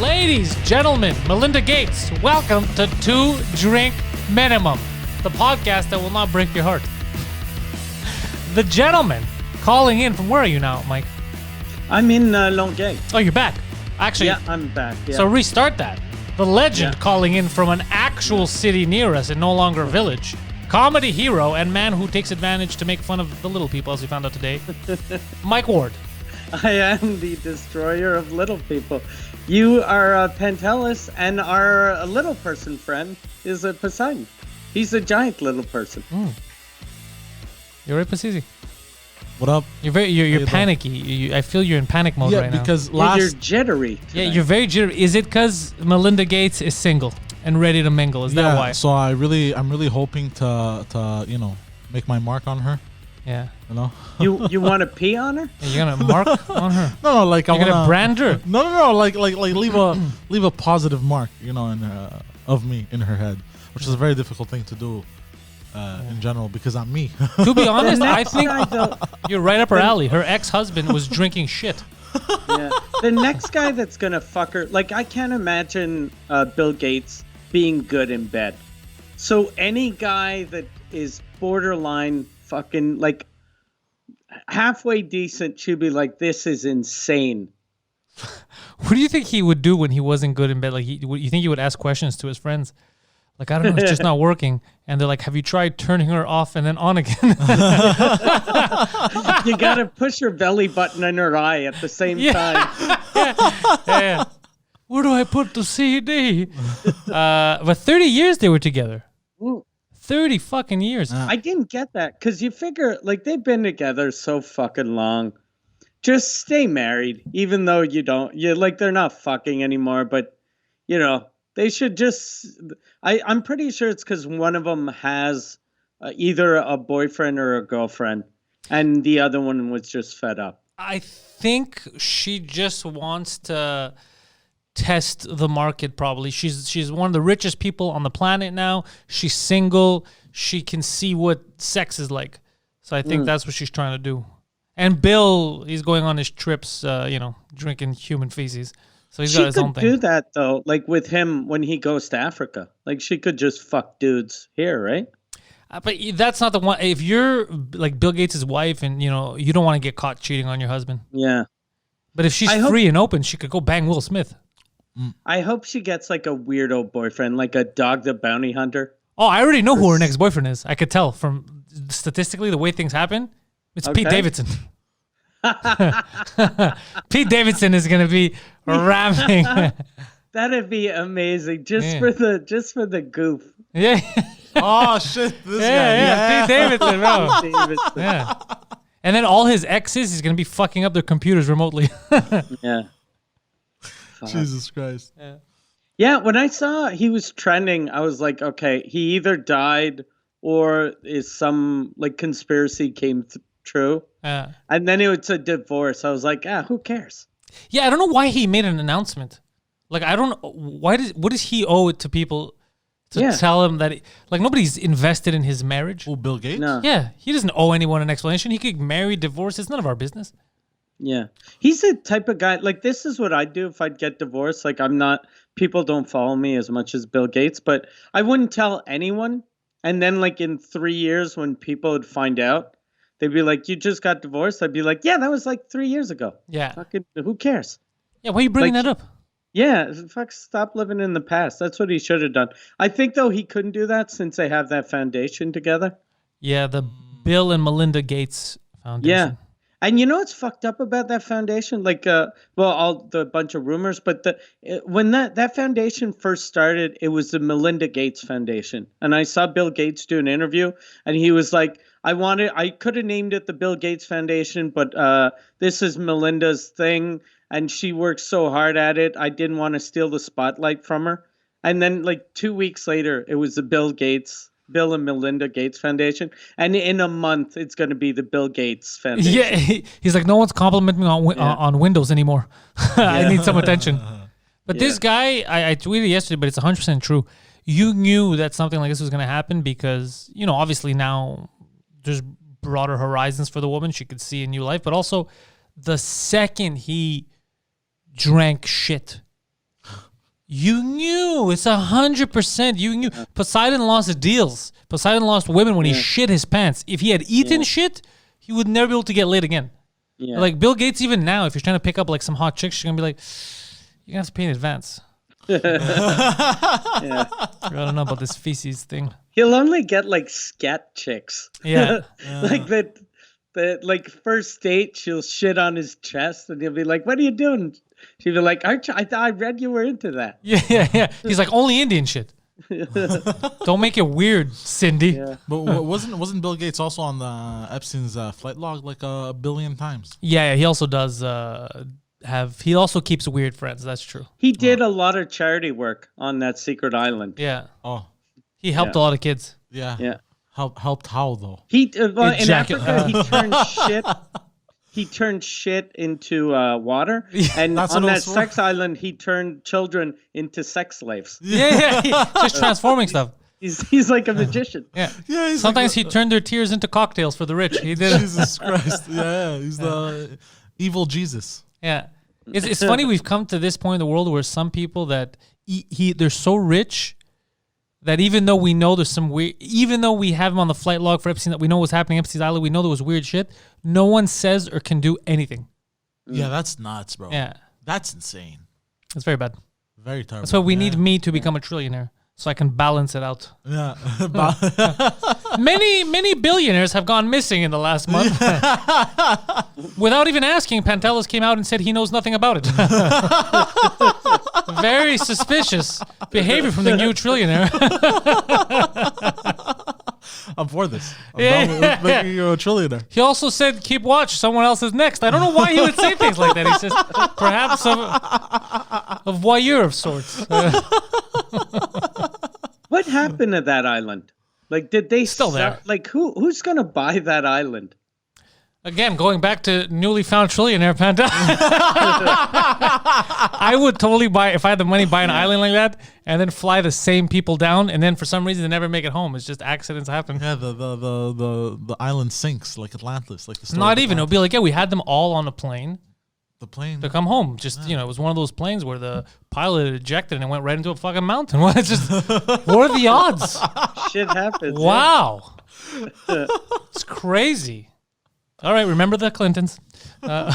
Ladies, gentlemen, Melinda Gates, welcome to 2 Drink Minimum, the podcast that will not break your heart. The gentleman calling in from where are you now, Mike? I'm in Longueuil. Oh, you're back. Actually, yeah, I'm back. Yeah. So restart that. The legend calling in from an actual city near us and no longer a village. Comedy hero and man who takes advantage to make fun of the little people, as we found out today. Mike Ward. I am the destroyer of little people. You are Pantelis, and our little person friend is a Poseidon. He's a giant little person. You're right, Pasisi. What up? You're panicky. I feel you're in panic mode right now. Yeah, because You're jittery tonight. Yeah, you're very jittery. Is it because Melinda Gates is single and ready to mingle? Is that why? So I'm really hoping to make my mark on her. Yeah. You know. You want to pee on her? You're gonna mark on her. No, like you're gonna brand her. No, like leave a positive mark, in of me in her head, which is a very difficult thing to do. In general, because I'm me. To be honest, I think you're right up her alley. Her ex-husband was drinking shit. Yeah. The next guy that's gonna fuck her, like I can't imagine Bill Gates being good in bed. So any guy that is borderline fucking like halfway decent should be like, this is insane. What do you think he would do when he wasn't good in bed? Like, you think he would ask questions to his friends? Like, I don't know, it's just not working. And they're like, have you tried turning her off and then on again? You got to push her belly button in her eye at the same time. Yeah. Where do I put the CD? But 30 years they were together. Ooh. 30 fucking years. I didn't get that because you figure, like, they've been together so fucking long. Just stay married, even though they're not fucking anymore. But, they should just... I'm pretty sure it's because one of them has either a boyfriend or a girlfriend, and the other one was just fed up. I think she just wants to test the market, probably. She's one of the richest people on the planet now. She's single. She can see what sex is like. So I think that's what she's trying to do. And Bill, he's going on his trips, drinking human feces. So he's got his own thing. She could do that, though, like with him when he goes to Africa. Like, she could just fuck dudes here, right? But that's not the one. If you're, like, Bill Gates' wife and, you don't want to get caught cheating on your husband. Yeah. But if she's free and open, she could go bang Will Smith. I hope she gets, like, a weirdo boyfriend, like a Dog the Bounty Hunter. Oh, I already know who her next boyfriend is. I could tell from statistically the way things happen. It's Pete Davidson. Pete Davidson is going to be ramming. That'd be amazing, just for the goof. Yeah. Oh shit! This guy. Yeah. Pete Davidson, bro. Yeah. And then all his exes, he's going to be fucking up their computers remotely. Yeah. Jesus Christ. Yeah. When I saw he was trending, I was like, okay, he either died or is some like conspiracy came true. And then it's a divorce. I was like, who cares? Yeah, I don't know why he made an announcement. Like, I don't know what does he owe it to people to tell him that nobody's invested in his marriage. Oh, Bill Gates? No. Yeah, he doesn't owe anyone an explanation. He could marry, divorce. It's none of our business. Yeah. He's the type of guy, like, this is what I'd do if I'd get divorced. Like, people don't follow me as much as Bill Gates, but I wouldn't tell anyone. And then, like, in 3 years when people would find out, they'd be like, you just got divorced? I'd be like, yeah, that was like 3 years ago. Yeah. Fucking, who cares? Yeah, why are you bringing that up? Yeah, stop living in the past. That's what he should have done. I think, though, he couldn't do that since they have that foundation together. Yeah, the Bill and Melinda Gates Foundation. Yeah. And you know what's fucked up about that foundation? Like, all the bunch of rumors, but when that foundation first started, it was the Melinda Gates Foundation. And I saw Bill Gates do an interview, and he was like, I could have named it the Bill Gates Foundation, but this is Melinda's thing, and she works so hard at it. I didn't want to steal the spotlight from her. And then, like, 2 weeks later, it was the Bill and Melinda Gates Foundation, and in a month it's going to be the Bill Gates Foundation. Yeah, he's like, no one's complimenting me on Windows anymore. I need some attention. But this guy, I tweeted yesterday, but it's 100% true. You knew that something like this was going to happen because, obviously now there's broader horizons for the woman. She could see a new life, but also the second he drank shit You knew. It's 100%. You knew. Poseidon lost deals. Poseidon lost women when he shit his pants. If he had eaten shit, he would never be able to get laid again. Yeah. Like Bill Gates, even now, if you're trying to pick up like some hot chicks, she's gonna be like, "You're gonna have to pay in advance." Yeah. I don't know about this feces thing. He'll only get like scat chicks. Yeah. Like that like first date, she'll shit on his chest and he'll be like, "What are you doing?" She'll be like, I read you were into that. Yeah. He's like, only Indian shit. Don't make it weird, Cindy. Yeah. But wasn't Bill Gates also on the Epstein's flight log like a billion times? Yeah, he also does he also keeps weird friends. That's true. He did a lot of charity work on that secret island. Yeah. Oh, He helped a lot of kids. yeah. Yeah. Helped how though? He in Ejaculate. Africa he turned shit into water, and That's on what it that was for. sex island he turned children into sex slaves. Yeah. Just transforming stuff. He's like a magician. Yeah. Yeah. He's Sometimes like, he turned their tears into cocktails for the rich. He did. Jesus Christ. Yeah. He's the evil Jesus. Yeah. It's funny we've come to this point in the world where some people that they're so rich that even though we know there's some weird, even though we have him on the flight log for Epstein, that we know what's happening at Epstein's Island, we know there was weird shit, no one says or can do anything. Yeah, that's nuts, bro. Yeah. That's insane. It's very bad. Very terrible. That's why we need me to become a trillionaire so I can balance it out. Yeah. Many billionaires have gone missing in the last month. Without even asking, Pantelis came out and said he knows nothing about it. Very suspicious behavior from the new trillionaire. I'm for this. I'm Yeah. down with making you a trillionaire. He also said, keep watch, someone else is next. I don't know why he would say things like that. He says, perhaps a voyeur of sorts. What happened to that island? Like, did they Still there. Like, who's gonna buy that island? Again, going back to newly found trillionaire Pantelis. I would totally buy, if I had the money, buy an island like that and then fly the same people down, and then for some reason they never make it home. It's just accidents happen. Yeah, the island sinks like Atlantis, like the story Not of even. It'll Atlantis. be like, yeah, we had them all on a plane The plane. to come home. Just, it was one of those planes where the pilot ejected and it went right into a fucking mountain. What? It's just, what are the odds? Shit happens. Wow. It's crazy. All right, remember the Clintons. Yeah,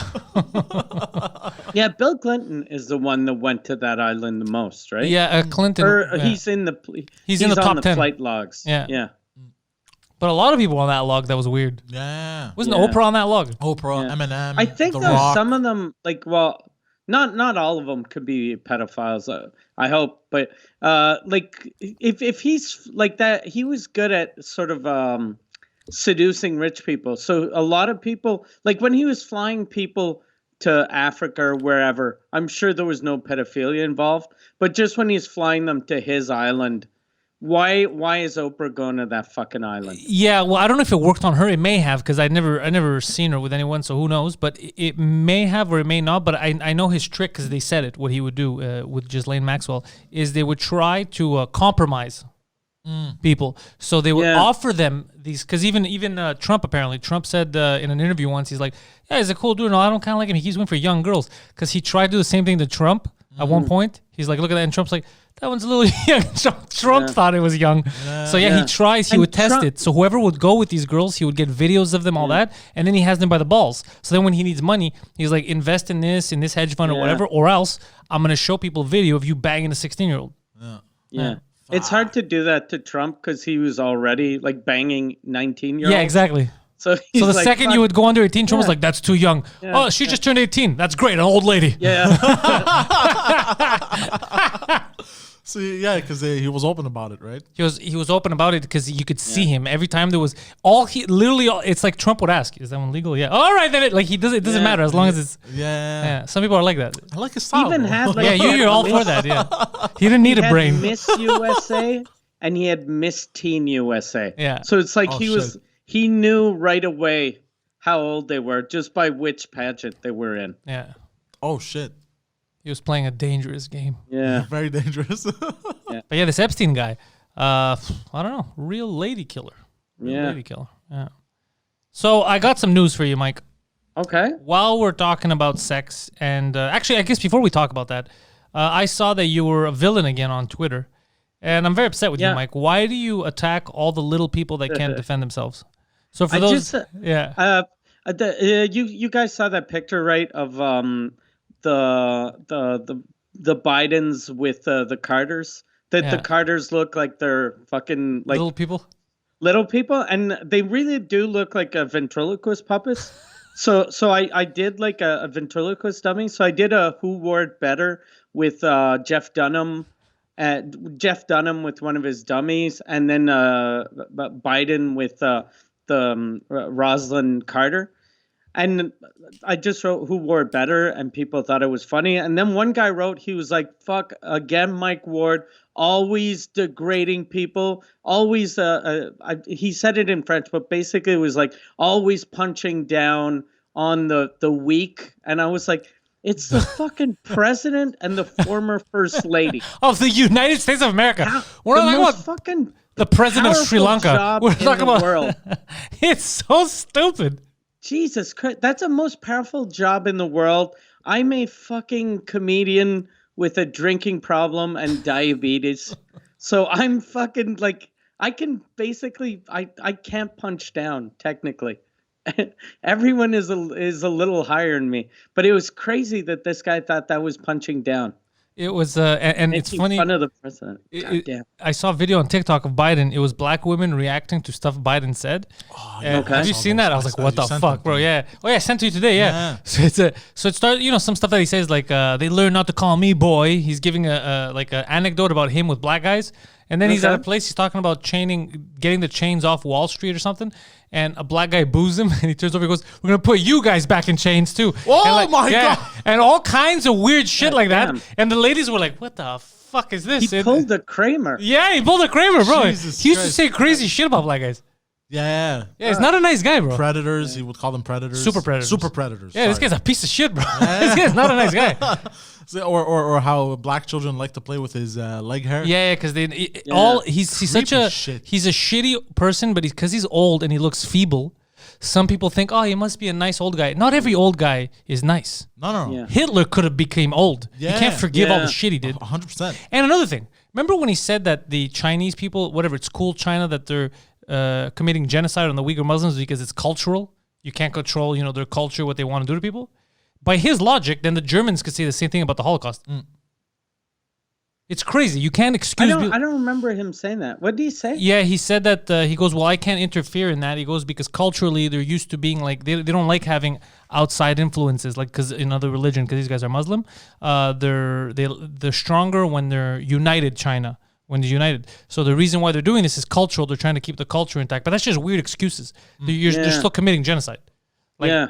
Bill Clinton is the one that went to that island the most, right? Yeah, Clinton. Or yeah. he's in the He's in the on top the 10. flight logs. Yeah. Yeah. But a lot of people on that log, that was weird. Yeah. Wasn't Yeah. Oprah on that log? Oprah, Yeah. Eminem, I think The though Rock. some of them, like, well, not all of them could be pedophiles. I hope, but like if he's like that, he was good at sort of seducing rich people. So a lot of people, like when he was flying people to Africa or wherever, I'm sure there was no pedophilia involved. But just when he's flying them to his island, why is Oprah going to that fucking island? Yeah, well, I don't know if it worked on her. It may have, because I never seen her with anyone, so who knows? But it may have or it may not. But I know his trick, because they said it. What he would do with Ghislaine Maxwell is they would try to compromise people. So they would offer them these, because even Trump apparently. Trump said in an interview once, he's like, yeah, he's a cool dude. No, I don't kind of like him. He keeps going for young girls, because he tried to do the same thing to Trump at one point. He's like, look at that, and Trump's like, that one's a little young. Trump thought it was young. So he tries, he And would test Trump- it. So whoever would go with these girls, he would get videos of them, all that, and then he has them by the balls. So then when he needs money, he's like, invest in this hedge fund or whatever, or else I'm going to show people video of you banging a 16-year-old. Yeah. It's hard to do that to Trump because he was already like banging 19-year-olds. Yeah, exactly. So So the like, second fuck. you would go under 18, Trump was Yeah. like, that's too young. Yeah. Oh, she just turned 18. That's great, an old lady. Yeah. See, yeah, because he was open about it, right? He was open about it because you could see him every time there was it's like Trump would ask, is that one legal? Yeah. All right, then it doesn't Yeah. matter as long as it's Yeah. Some people are like that. I like his style. Even bro. had like Yeah, you're all for that. Yeah. He didn't need he a had brain. Miss USA and he had Miss Teen USA. Yeah. So it's like Oh, he knew right away how old they were just by which pageant they were in. Yeah. Oh shit. He was playing a dangerous game. Yeah. Very dangerous. But yeah, this Epstein guy, I don't know, real lady killer. Yeah. Lady killer. Yeah. So I got some news for you, Mike. Okay. While we're talking about sex, and actually, I guess before we talk about that, I saw that you were a villain again on Twitter, and I'm very upset with you, Yeah. Mike. Why do you attack all the little people that can't defend themselves? So for I those, just, yeah, you guys saw that picture, right? Of the the Bidens with the Carters. That the Yeah. Carters look like they're fucking like little people. little people, and they really do look like a ventriloquist puppets. So I did like a ventriloquist dummy. So I did a Who Wore It Better with Jeff Dunham. Jeff Dunham with one of his dummies, and then Biden with Rosalind Carter. And I just wrote Who Wore It Better, and people thought it was funny. And then one guy wrote, he was like, fuck again, Mike Ward, always degrading people, always, he said it in French, but basically it was like always punching down on the weak. And I was like, it's the fucking president and the former first lady. Of the United States of America. We're The not most talking about fucking the president of Sri powerful Lanka. job We're in talking the about world. It's so stupid. Jesus Christ, that's the most powerful job in the world. I'm a fucking comedian with a drinking problem and diabetes. So I'm fucking like, I can basically, I can't punch down technically. Everyone is a little higher than me, but it was crazy that this guy thought that was punching down. It was, and it's Making funny. fun of the president. Goddamn. I saw a video on TikTok of Biden. It was black women reacting to stuff Biden said. Oh, And Okay. have you seen that? I was like, what the fuck, bro? Yeah. Oh yeah, I sent it to you today. Yeah. Yeah. So it started. Some stuff that he says like, they learn not to call me boy. He's giving a anecdote about him with black guys, and then he's at a Okay. place. He's talking about getting the chains off Wall Street or something. And a black guy boos him, and he turns over and goes, "We're gonna put you guys back in chains too." Oh And my God. And all kinds of weird shit like that. damn. And the ladies were like, "What the fuck is this?" He And- pulled the Kramer. yeah, he pulled a Kramer, bro. Jesus He used to Christ. say crazy shit about black guys. Yeah. Yeah, he's not a nice guy, bro. Predators, he would call them predators. Super predators. Super predators. Yeah, this sorry. guy's a piece of shit, bro. This guy's not a nice guy. Or how black children like to play with his leg hair. Yeah, because he's such Creepy a shit. he's a shitty person, but because he's old and he looks feeble, some people think, oh, he must be a nice old guy. Not every old guy is nice. No. Yeah. Hitler could have became old. You Yeah. can't forgive all the Yeah. shit he did. 100%. And another thing, remember when he said that the Chinese people, whatever, it's cool China that they're committing genocide on the Uyghur Muslims because it's cultural. You can't control, their culture, what they want to do to people. By his logic, then the Germans could say the same thing about the Holocaust. It's crazy. You can't I excuse. don't remember him saying that. What did he say? Yeah, he said that. He goes, well, I can't interfere in that. He goes because culturally they're used to being like they don't like having outside influences, like because in other religion, because these guys are Muslim, they're stronger when they're united. China. When they're united. So the reason why they're doing this is cultural. They're trying to keep the culture intact. But that's just weird excuses. They're still committing genocide. Like- yeah.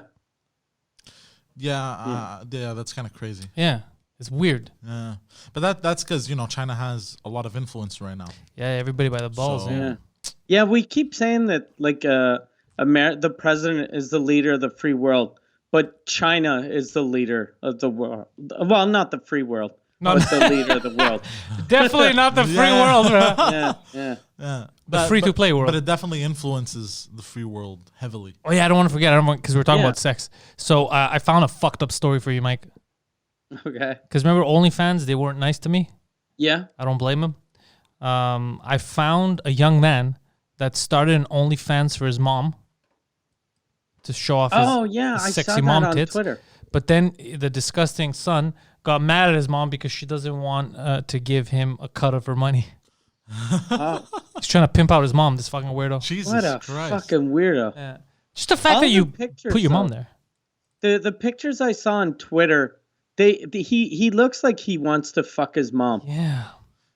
Yeah, that's kind of crazy. Yeah. It's weird. Yeah. But that's because, China has a lot of influence right now. Yeah, everybody by the balls. So- yeah. Yeah. Yeah, we keep saying that like the president is the leader of the free world, but China is the leader of the world. Well, not the free world, No, but the leader of the world. Definitely not the free Yeah. world, bro. Yeah, yeah. Yeah. The free-to-play world. But it definitely influences the free world heavily. Oh yeah, I don't want to forget. Because we're talking Yeah. about sex. So I found a fucked up story for you, Mike. Okay. Because remember OnlyFans, they weren't nice to me. Yeah. I don't blame him. I found a young man that started an OnlyFans for his mom to show off his, Oh yeah, his I sexy saw that mom on tits. Twitter. But then the disgusting son got mad at his mom because she doesn't want to give him a cut of her money. Oh, He's trying to pimp out his mom, this fucking weirdo. Jesus what a Christ. fucking weirdo. Yeah. Just the fact All that the you pictures, put your mom though. there. The pictures I saw on Twitter, he looks like he wants to fuck his mom. Yeah.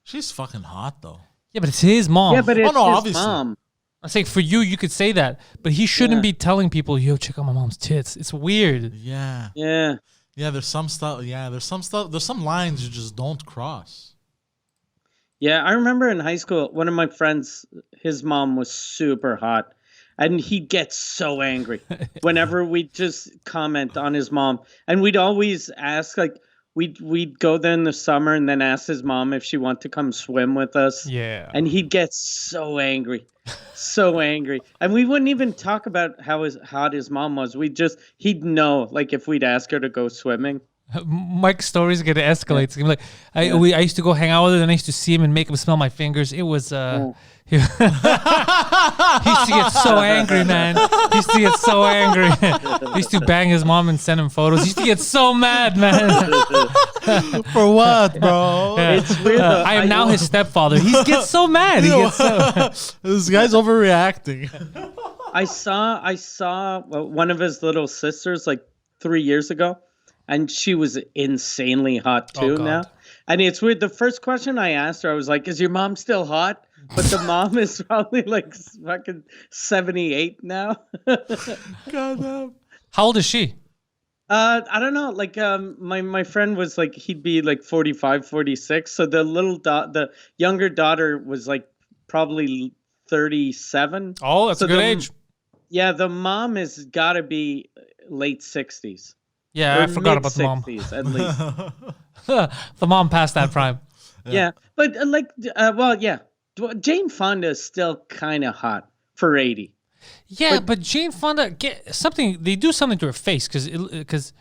She's fucking hot, though. Yeah, but it's his mom. Yeah, but it's no, his obviously. mom. I'm saying for you could say that, but he shouldn't Yeah. be telling people, yo, check out my mom's tits. It's weird. Yeah. Yeah. Yeah, there's some stuff. Yeah, there's some lines you just don't cross. Yeah, I remember in high school, one of my friends, his mom was super hot. And he'd get so angry whenever we'd just comment on his mom. And we'd always ask, like, we'd go there in the summer and then ask his mom if she wanted to come swim with us. Yeah. And he'd get so angry. So angry. And we wouldn't even talk about how hot his mom was. He'd know, like, if we'd ask her to go swimming. Mike's stories get to escalate. Yeah. Like I used to go hang out with him, and I used to see him and make him smell my fingers. It was he used to get so angry, man. He used to get so angry. He used to bang his mom and send him photos. He used to get so mad, man. For what, bro? Yeah. It's weird. I am now his stepfather. He gets so mad. He gets so. This guy's overreacting. I saw one of his little sisters like 3 years ago, and she was insanely hot too now. And it's weird. The first question I asked her, I was like, "Is your mom still hot?" But the mom is probably like fucking 78 now. God damn. How old is she? I don't know. Like, my friend was like, he'd be like 45, 46. So the younger daughter was like probably 37. Oh, that's a good age. Yeah, the mom has got to be late 60s. Yeah, I forgot about the mom. At least. The mom passed that prime. Yeah, but yeah. Jane Fonda is still kind of hot for 80. Yeah, but Jane Fonda they do something to her face because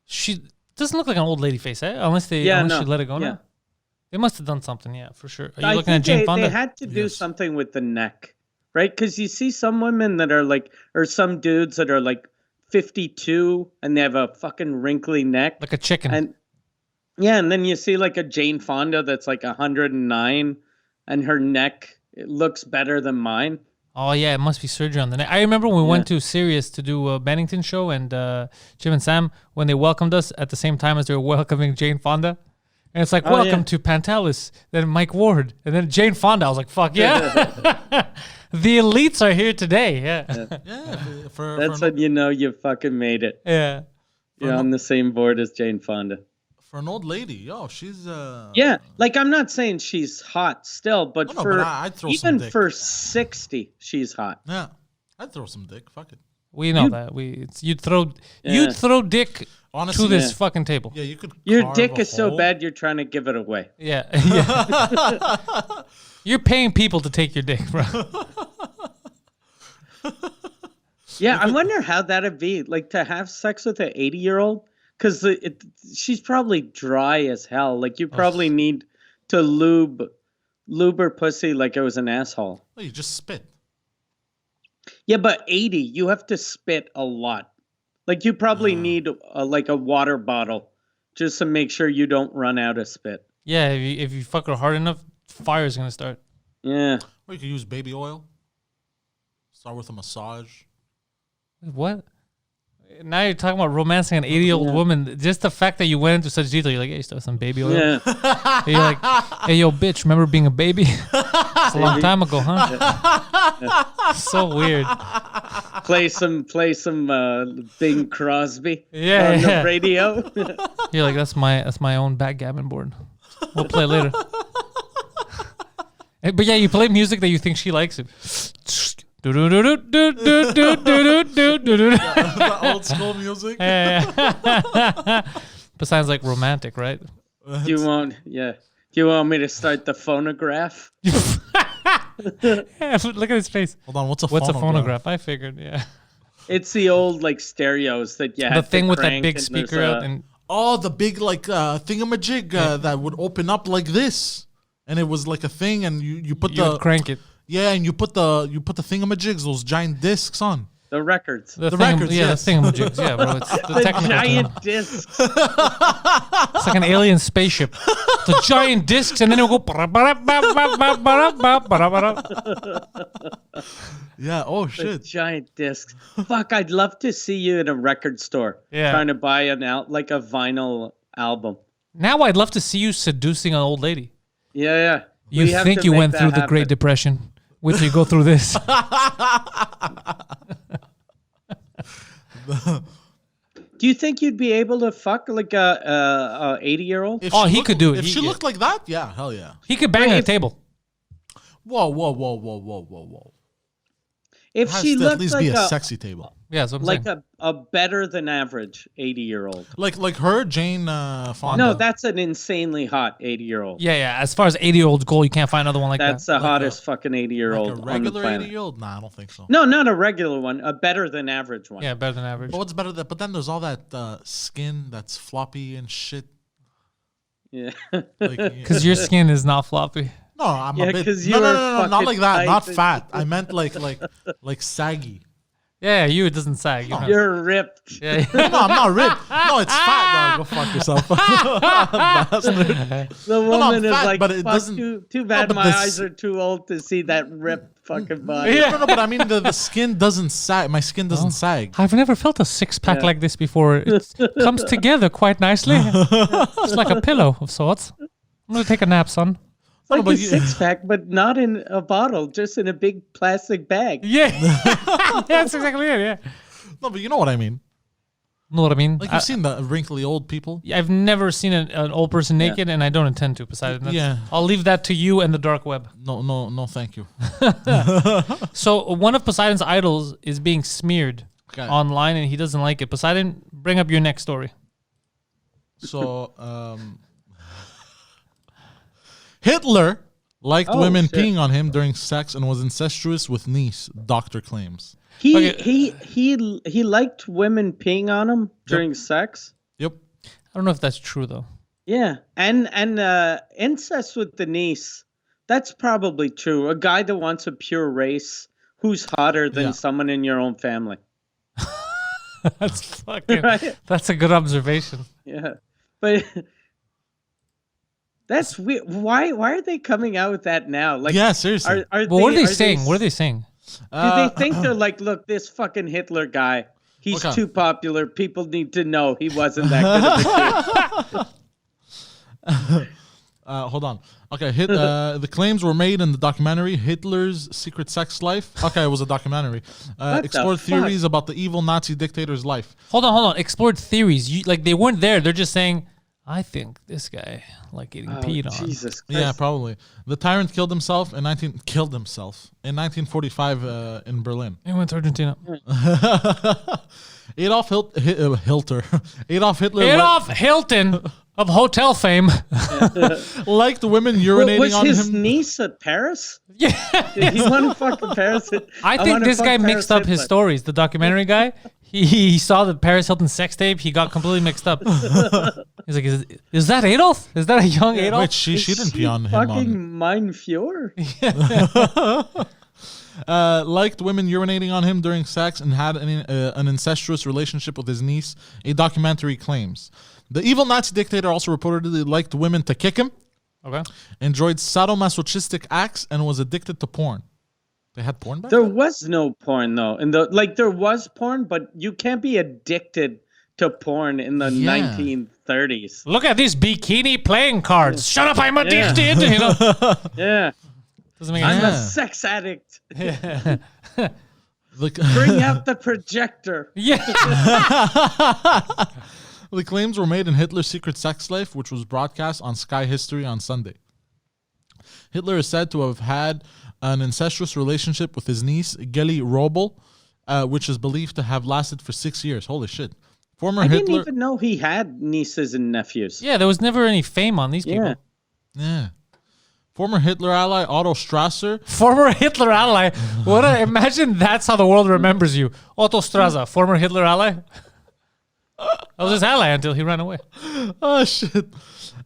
she doesn't look like an old lady face, unless she let it go. Yeah. No. They must have done something, yeah, for sure. Are you looking at Jane Fonda? They had to do something with the neck, right? Because you see some women that are like, or some dudes that are like 52 and they have a fucking wrinkly neck, like a chicken. And then you see like a Jane Fonda that's like 109. And her neck, it looks better than mine. Oh, yeah, it must be surgery on the neck. I remember when we went to Sirius to do a Bennington show, and Jim and Sam, when they welcomed us at the same time as they were welcoming Jane Fonda. And it's like, welcome to Pantelis, then Mike Ward, and then Jane Fonda. I was like, fuck yeah. The elites are here today. Yeah. That's when you know you fucking made it. Yeah. You're on the same board as Jane Fonda. For an old lady, she's yeah, like I'm not saying she's hot still, but I'd throw some dick. For 60, she's hot. Yeah, I'd throw some dick. Fuck it. We know that you'd throw dick honestly, to this fucking table. Yeah, you could. Your dick is so bad, you're trying to give it away. Yeah. You're paying people to take your dick, bro. Yeah, I wonder how that'd be like to have sex with an 80-year-old. Because she's probably dry as hell. Like, you probably need to lube her pussy like it was an asshole. Well, you just spit. Yeah, but 80, you have to spit a lot. Like, you probably need like a water bottle just to make sure you don't run out of spit. Yeah, if you fuck her hard enough, fire's going to start. Yeah. Or you could use baby oil. Start with a massage. What? Now you're talking about romancing an 80-year-old woman. Just the fact that you went into such detail, you're like, hey, you still have some baby oil? Yeah. You're like, hey, yo, bitch, remember being a baby? It's a long time ago, huh? So weird. Play some Bing Crosby on the radio. You're like, that's my own backgammon board. We'll play later. But yeah, you play music that you think she likes it. The old school music. But sounds like romantic, right? Do you want me to start the phonograph? Yeah, look at his face. Hold on, what's a phonograph? I figured, yeah. It's the old like stereos that you had. The thing to with that crank big and speaker out and the big like thingamajig that would open up like this, and it was like a thing, and you would crank it. Yeah, and you put the thingamajigs, those giant discs on. The records. The records, yes. The thingamajigs, yeah, bro. It's the technical giant term. discs. It's like an alien spaceship. The giant discs, and then it'll go. Yeah, oh shit. The giant discs. Fuck, I'd love to see you in a record store trying to buy a vinyl album. Now I'd love to see you seducing an old lady. Yeah. You think you went through the Great Depression. Wait till you go through this. Do you think you'd be able to fuck like a 80-year-old? He could do it. If she looked like that, yeah, hell yeah. He could bang on a table. Whoa. If It has she to at looked least like be a sexy table. Yeah, that's what I'm like saying. a better than average 80-year-old. Like her, Jane Fonda. No, that's an insanely hot 80-year-old. Yeah. As far as 80-year-olds go, you can't find another one like That's that. the hottest fucking like 80-year-old a on the regular planet. 80-year-old. Nah, I don't think so. No, not a regular one. A better than average one. Yeah, better than average. But what's better than? But then there's all that skin that's floppy and shit. Yeah. Like, Because your skin is not floppy. no, I'm Yeah, a bit. 'cause you No, were not fucking like that. Not tight. fat. I meant like saggy. Yeah, you it doesn't sag. You know. You're ripped. Yeah. No, I'm not ripped. No, it's fat. No, go fuck yourself. Bastard. The I'm woman is fat, like, but it fuck, doesn't- too bad but my this- eyes are too old to see that ripped fucking body. Yeah. No, but I mean the skin doesn't sag. My skin doesn't sag. I've never felt a six-pack Yeah. like this before. It comes together quite nicely. It's like a pillow of sorts. I'm gonna take a nap, son. It's like but a you- six-pack, but not in a bottle, just in a big plastic bag. Yeah, yeah, that's exactly it. Yeah, No, but you know what I mean. know what I mean? Like you've seen the wrinkly old people. I've never seen an old person naked, and I don't intend to. Poseidon, Yeah. I'll leave that to you and the dark web. No, thank you. So one of Poseidon's idols is being smeared Okay. online, and he doesn't like it. Poseidon, bring up your next story. So, Hitler liked Oh, women shit. peeing on him during sex and was incestuous with niece. Doctor claims. He liked women peeing on him during sex. Yep. I don't know if that's true though. Yeah, and incest with the niece. That's probably true. A guy that wants a pure race who's hotter than Yeah. someone in your own family. That's fucking. Right? That's a good observation. Yeah, but that's weird. Why are they coming out with that now? Like, Yeah, seriously. Are Well, what are they are saying? What are they saying? Do they think they're like, look, this fucking Hitler guy, he's Okay. too popular. People need to know he wasn't that good of a kid. Hold on. Okay, the claims were made in the documentary Hitler's Secret Sex Life. Okay, it was a documentary. the Explored fuck? theories about the evil Nazi dictator's life. Hold on. Explored theories. Like they weren't there. They're just saying, I think this guy like getting peed on. Jesus Christ. Yeah, probably. The tyrant killed himself in 1945 in Berlin. He went to Argentina. Adolf Hitler. Adolf Hitler Adolf Hilton of hotel fame. liked women But urinating was on his him. niece at Paris? Yeah. Did he want to fuck in Paris? I think wanna this fuck guy Paris mixed up his Hitler. stories. The documentary guy, he saw the Paris Hilton sex tape. He got completely mixed up. He's like, is that Adolf? Is that a young Adolf? Wait, she didn't pee on him. Fucking Mein Fuhrer? Liked women urinating on him during sex and had an incestuous relationship with his niece, a documentary claims. The evil Nazi dictator also reportedly liked women to kick him, Okay. enjoyed sadomasochistic acts, and was addicted to porn. They had porn back There then? was no porn though. There was porn, but you can't be addicted to porn in the Yeah. 1930s. Look at these bikini playing cards. Shut up, I'm addicted. You know, Yeah, doesn't make I'm any a Yeah. sex addict. Like, Bring out the projector. Yeah. the claims were made in Hitler's Secret Sex Life, which was broadcast on Sky History on Sunday. Hitler is said to have had an incestuous relationship with his niece, Geli Robel, which is believed to have lasted for 6 years. Holy shit. Former I Hitler... didn't even know he had nieces and nephews. Yeah, there was never any fame on these people. Yeah. Yeah. Former Hitler ally Otto Strasser. Former Hitler ally. Imagine that's how the world remembers you. Otto Strasser, former Hitler ally. I was his ally until he ran away. Oh, shit.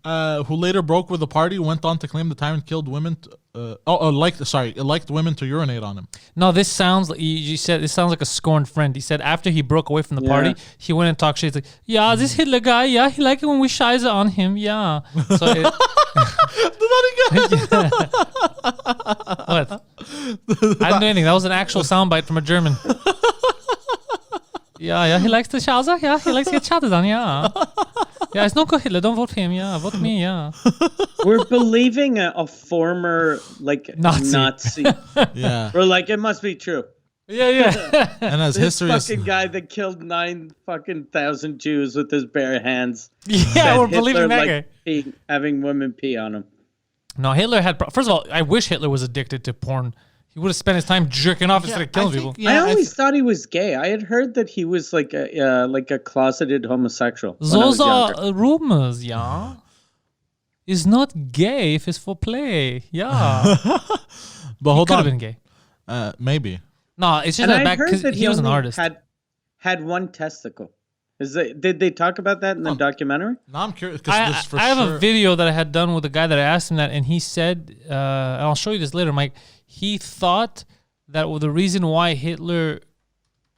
Who later broke with the party, went on to claim the tyrant killed women. Liked women to urinate on him. No, this sounds like you said. This sounds like a scorned friend. He said after he broke away from the party, he went and talked shit. He's like, "Yeah, this Hitler guy. Yeah, he like it when we shize on him. Yeah." So it, what? I didn't do anything. That was an actual soundbite from a German. Yeah, he likes the Schauser. Yeah, he likes to get shouted on. Yeah. Yeah, it's not good Hitler. Don't vote for him. Yeah, vote me. Yeah. We're believing a former Nazi. Yeah. We're like, it must be true. Yeah. And as This history is... fucking guy that killed 9,000 Jews with his bare hands. Yeah, That we're Hitler believing that guy. liked having women pee on him. No, Hitler had. First of all, I wish Hitler was addicted to porn. He would have spent his time jerking off instead of killing people. I always thought he was gay. I had heard that he was like a closeted homosexual. Those are rumors, yeah. It's not gay if it's for play, yeah. But hold Could have on. been gay. Maybe. No, it's just And that I back heard because that he was an only artist. Had one testicle. Did they talk about that in the documentary? Now I'm curious. I have a video that I had done with a guy that I asked him that, and he said, and I'll show you this later, Mike. He thought that the reason why Hitler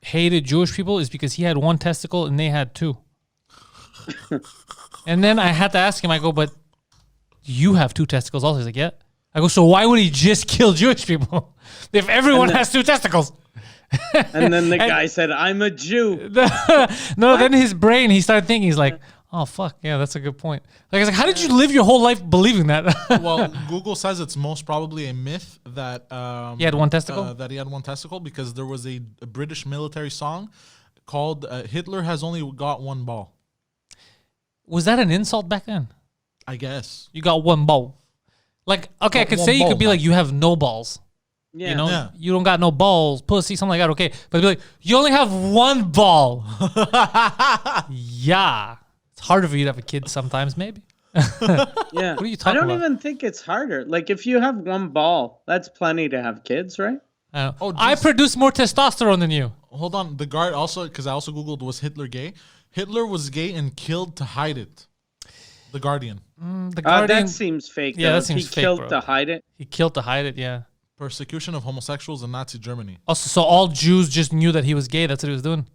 hated Jewish people is because he had one testicle and they had two. And then I had to ask him, I go, but you have two testicles also. He's like, yeah. I go, so why would he just kill Jewish people if everyone has two testicles? And then the guy said, I'm a Jew. No, then his brain, he started thinking, he's like, oh, fuck, yeah, that's a good point. Like, I was like, how did you live your whole life believing that? Well, Google says it's most probably a myth that he had one testicle? that he had one testicle because there was a British military song called Hitler Has Only Got One Ball. Was that an insult back then? I guess. You got one ball. Like, okay, I could One say you ball, could be man. like, you have no balls. Yeah. You know, Yeah. you don't got no balls, pussy, something like that. Okay, but be like, you only have one ball. Yeah, it's harder for you to have a kid sometimes, maybe. Yeah. What are you talking I don't about? even think it's harder. Like if you have one ball, that's plenty to have kids, right? I don't know. Oh, I geez. produce more testosterone than you. Hold on. The guard also, because I also Googled, was Hitler gay? Hitler was gay and killed to hide it. The Guardian. The Guardian, That seems fake. Yeah, though. that seems he fake, killed bro. to hide it. he killed to hide it. Yeah. Persecution of homosexuals in Nazi Germany. Also, so all Jews just knew that he was gay. That's what he was doing.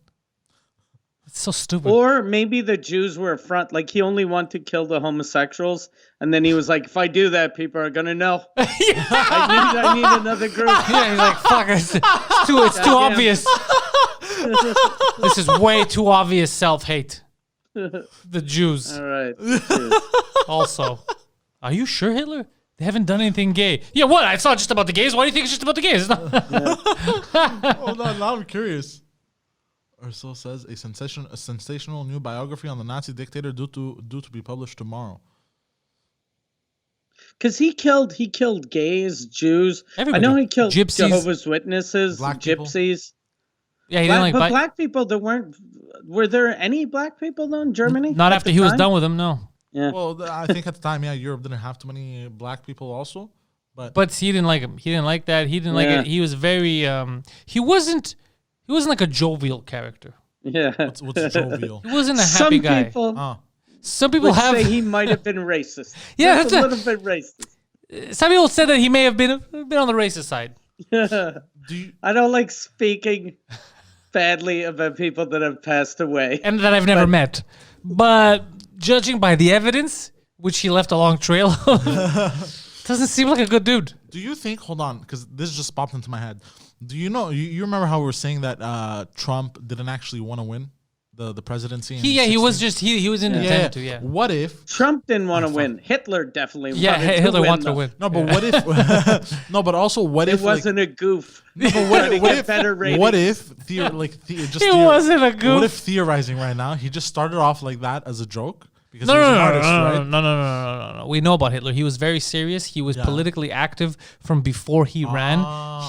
It's so stupid. Or maybe the Jews were a front. Like he only wanted to kill the homosexuals, and then he was like, "If I do that, people are gonna know. I need another group." Yeah, he's like, fuck, it's too obvious. This is way too obvious self-hate. The Jews All right. also. Are you sure, Hitler? They haven't done anything gay. Yeah, what? I saw just about the gays. Why do you think it's just about the gays? It's not- Hold on, now I'm curious. Or so says a sensational new biography on the Nazi dictator due to be published tomorrow. Because he killed gays, Jews. Everybody. I know he killed Gypsies. Jehovah's Witnesses, Black people. gypsies. Yeah, he didn't like but bi- black people, were there any black people though in Germany? Not at after the he was time? done with them, no. Yeah. Well, I think at the time, yeah, Europe didn't have too many black people also. But he didn't like him. He didn't like that. He didn't like Yeah. it. He was very he wasn't like a jovial character. Yeah. What's jovial? He wasn't a happy Some guy. people Some people would have say he might have been racist. Yeah, Just that's a a- little bit racist. some people said that he may have been on the racist side. Do you, I don't like speaking badly about people that have passed away. And that I've never met. But judging by the evidence, which he left a long trail of, doesn't seem like a good dude. do you think? Hold on, because this just popped into my head. Do you know? You remember how we were saying that Trump didn't actually want to win the presidency? In He was 16? just he was intent to, yeah. What if? Trump didn't want to win. Hitler definitely Yeah, wanted to Hitler win. wanted to though. win. No, but what if? No, but also what It if? Like, wasn't a goof. no, but Trying to what get if? better ratings. What if? Just It wasn't a goof. What if theorizing right now? He just started off like that as a joke because No, he was no, an no, artist, no, right? no. We know about Hitler. He was very serious. He was politically active from before he ran.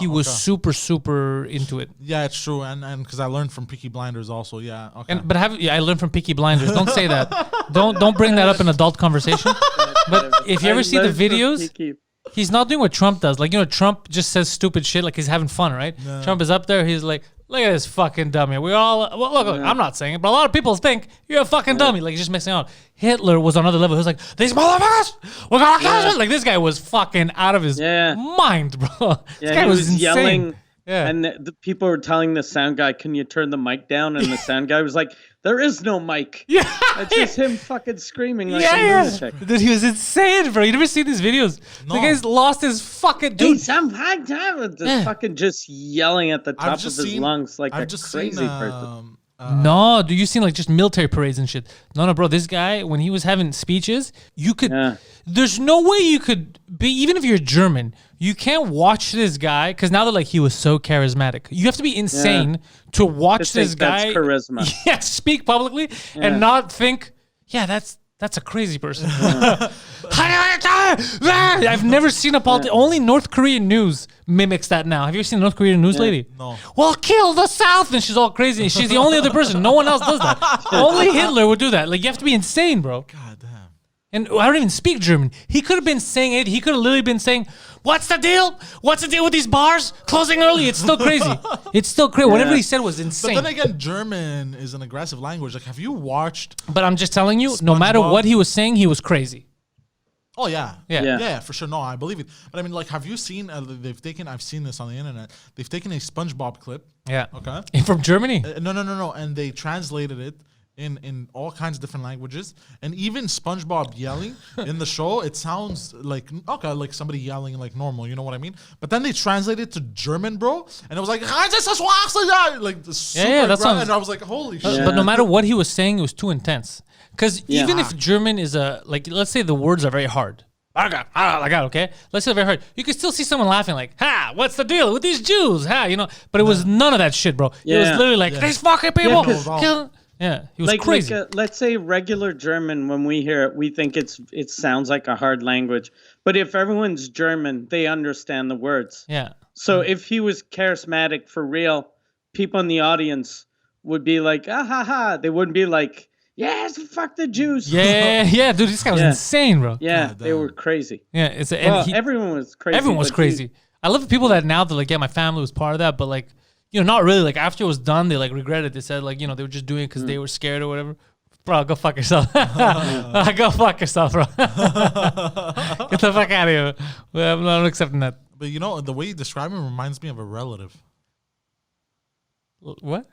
He was super into it. Yeah, it's true, and because I learned from Peaky Blinders also. Yeah, okay. But I learned from Peaky Blinders. Don't say that. Don't bring that up in adult conversation. But if you ever see the learned from videos, Peaky. he's not doing what Trump does. Like, Trump just says stupid shit like he's having fun, right? Trump is up there. He's like, look at this fucking dummy. We all, look, I'm not saying it, but a lot of people think you're a fucking dummy. Like, he's just messing out. Hitler was on another level. He was like, these motherfuckers, we're gonna catch it. Like, this guy was fucking out of his mind, bro. This guy he was insane. yelling. Yeah. And the people were telling the sound guy, "Can you turn the mic down?" And the sound guy was like, "There is no mic. Yeah. It's just him fucking screaming like a Yeah. lunatic." Dude, he was insane, bro. You never seen these videos? No. The guy's lost his fucking Hey, dude. some high time, just fucking just yelling at the top of his lungs like a crazy person. No, do you seen like just military parades and shit? No, bro. This guy, when he was having speeches, you could. Yeah. There's no way you could be, even if you're German, you can't watch this guy because now they're like he was so charismatic. You have to be insane to watch Just think this guy. that's charisma. Yeah, speak publicly and not think, yeah, that's a crazy person. I've never seen a politician. Only North Korean news mimics that now. Have you ever seen the North Korean news lady? No. Well, kill the South, and she's all crazy. And she's the only other person. No one else does that. Only Hitler would do that. Like, you have to be insane, bro. God damn. And I don't even speak German. He could have been saying it. He could have literally been saying, "What's the deal? What's the deal with these bars closing early?" It's still crazy. It's still crazy. Whatever he said was insane. But then again, German is an aggressive language. Like, have you watched? But I'm just telling you, no matter what he was saying, he was crazy. Oh yeah. Yeah. For sure. No, I believe it. But I mean, like, have you seen? I've seen this on the internet. They've taken a SpongeBob clip. Yeah. Okay. From Germany. No. And they translated it in all kinds of different languages, and even SpongeBob yelling in the show, it sounds like like somebody yelling like normal, you know what I mean? But then they translated it to German, bro, and it was like like super that sounds. and I was like, holy shit. But no matter what he was saying, it was too intense. Because even if German is let's say the words are very hard. Okay, let's say very hard. You could still see someone laughing, like, "Ha! What's the deal with these Jews?" Ha! You know. But it was none of that shit, bro. It was literally like, "These fucking people." Yeah, he was crazy. Like, let's say regular German, when we hear it, we think it sounds like a hard language. But if everyone's German, they understand the words. Yeah. So if he was charismatic for real, people in the audience would be like, "Ah ha ha!" They wouldn't be like, "Yes, fuck the Jews." Yeah, dude, this guy was insane, bro. Yeah, they were crazy. Yeah, everyone was crazy. Everyone was crazy. I love the people that now they're like, yeah, my family was part of that, but like, you know, not really. Like, after it was done, they like regretted. They said, like, you know, they were just doing it because they were scared or whatever. Bro, go fuck yourself. Go fuck yourself, bro. Get the fuck out of here. Well, I'm not accepting that. But you know, the way you describe him reminds me of a relative. What?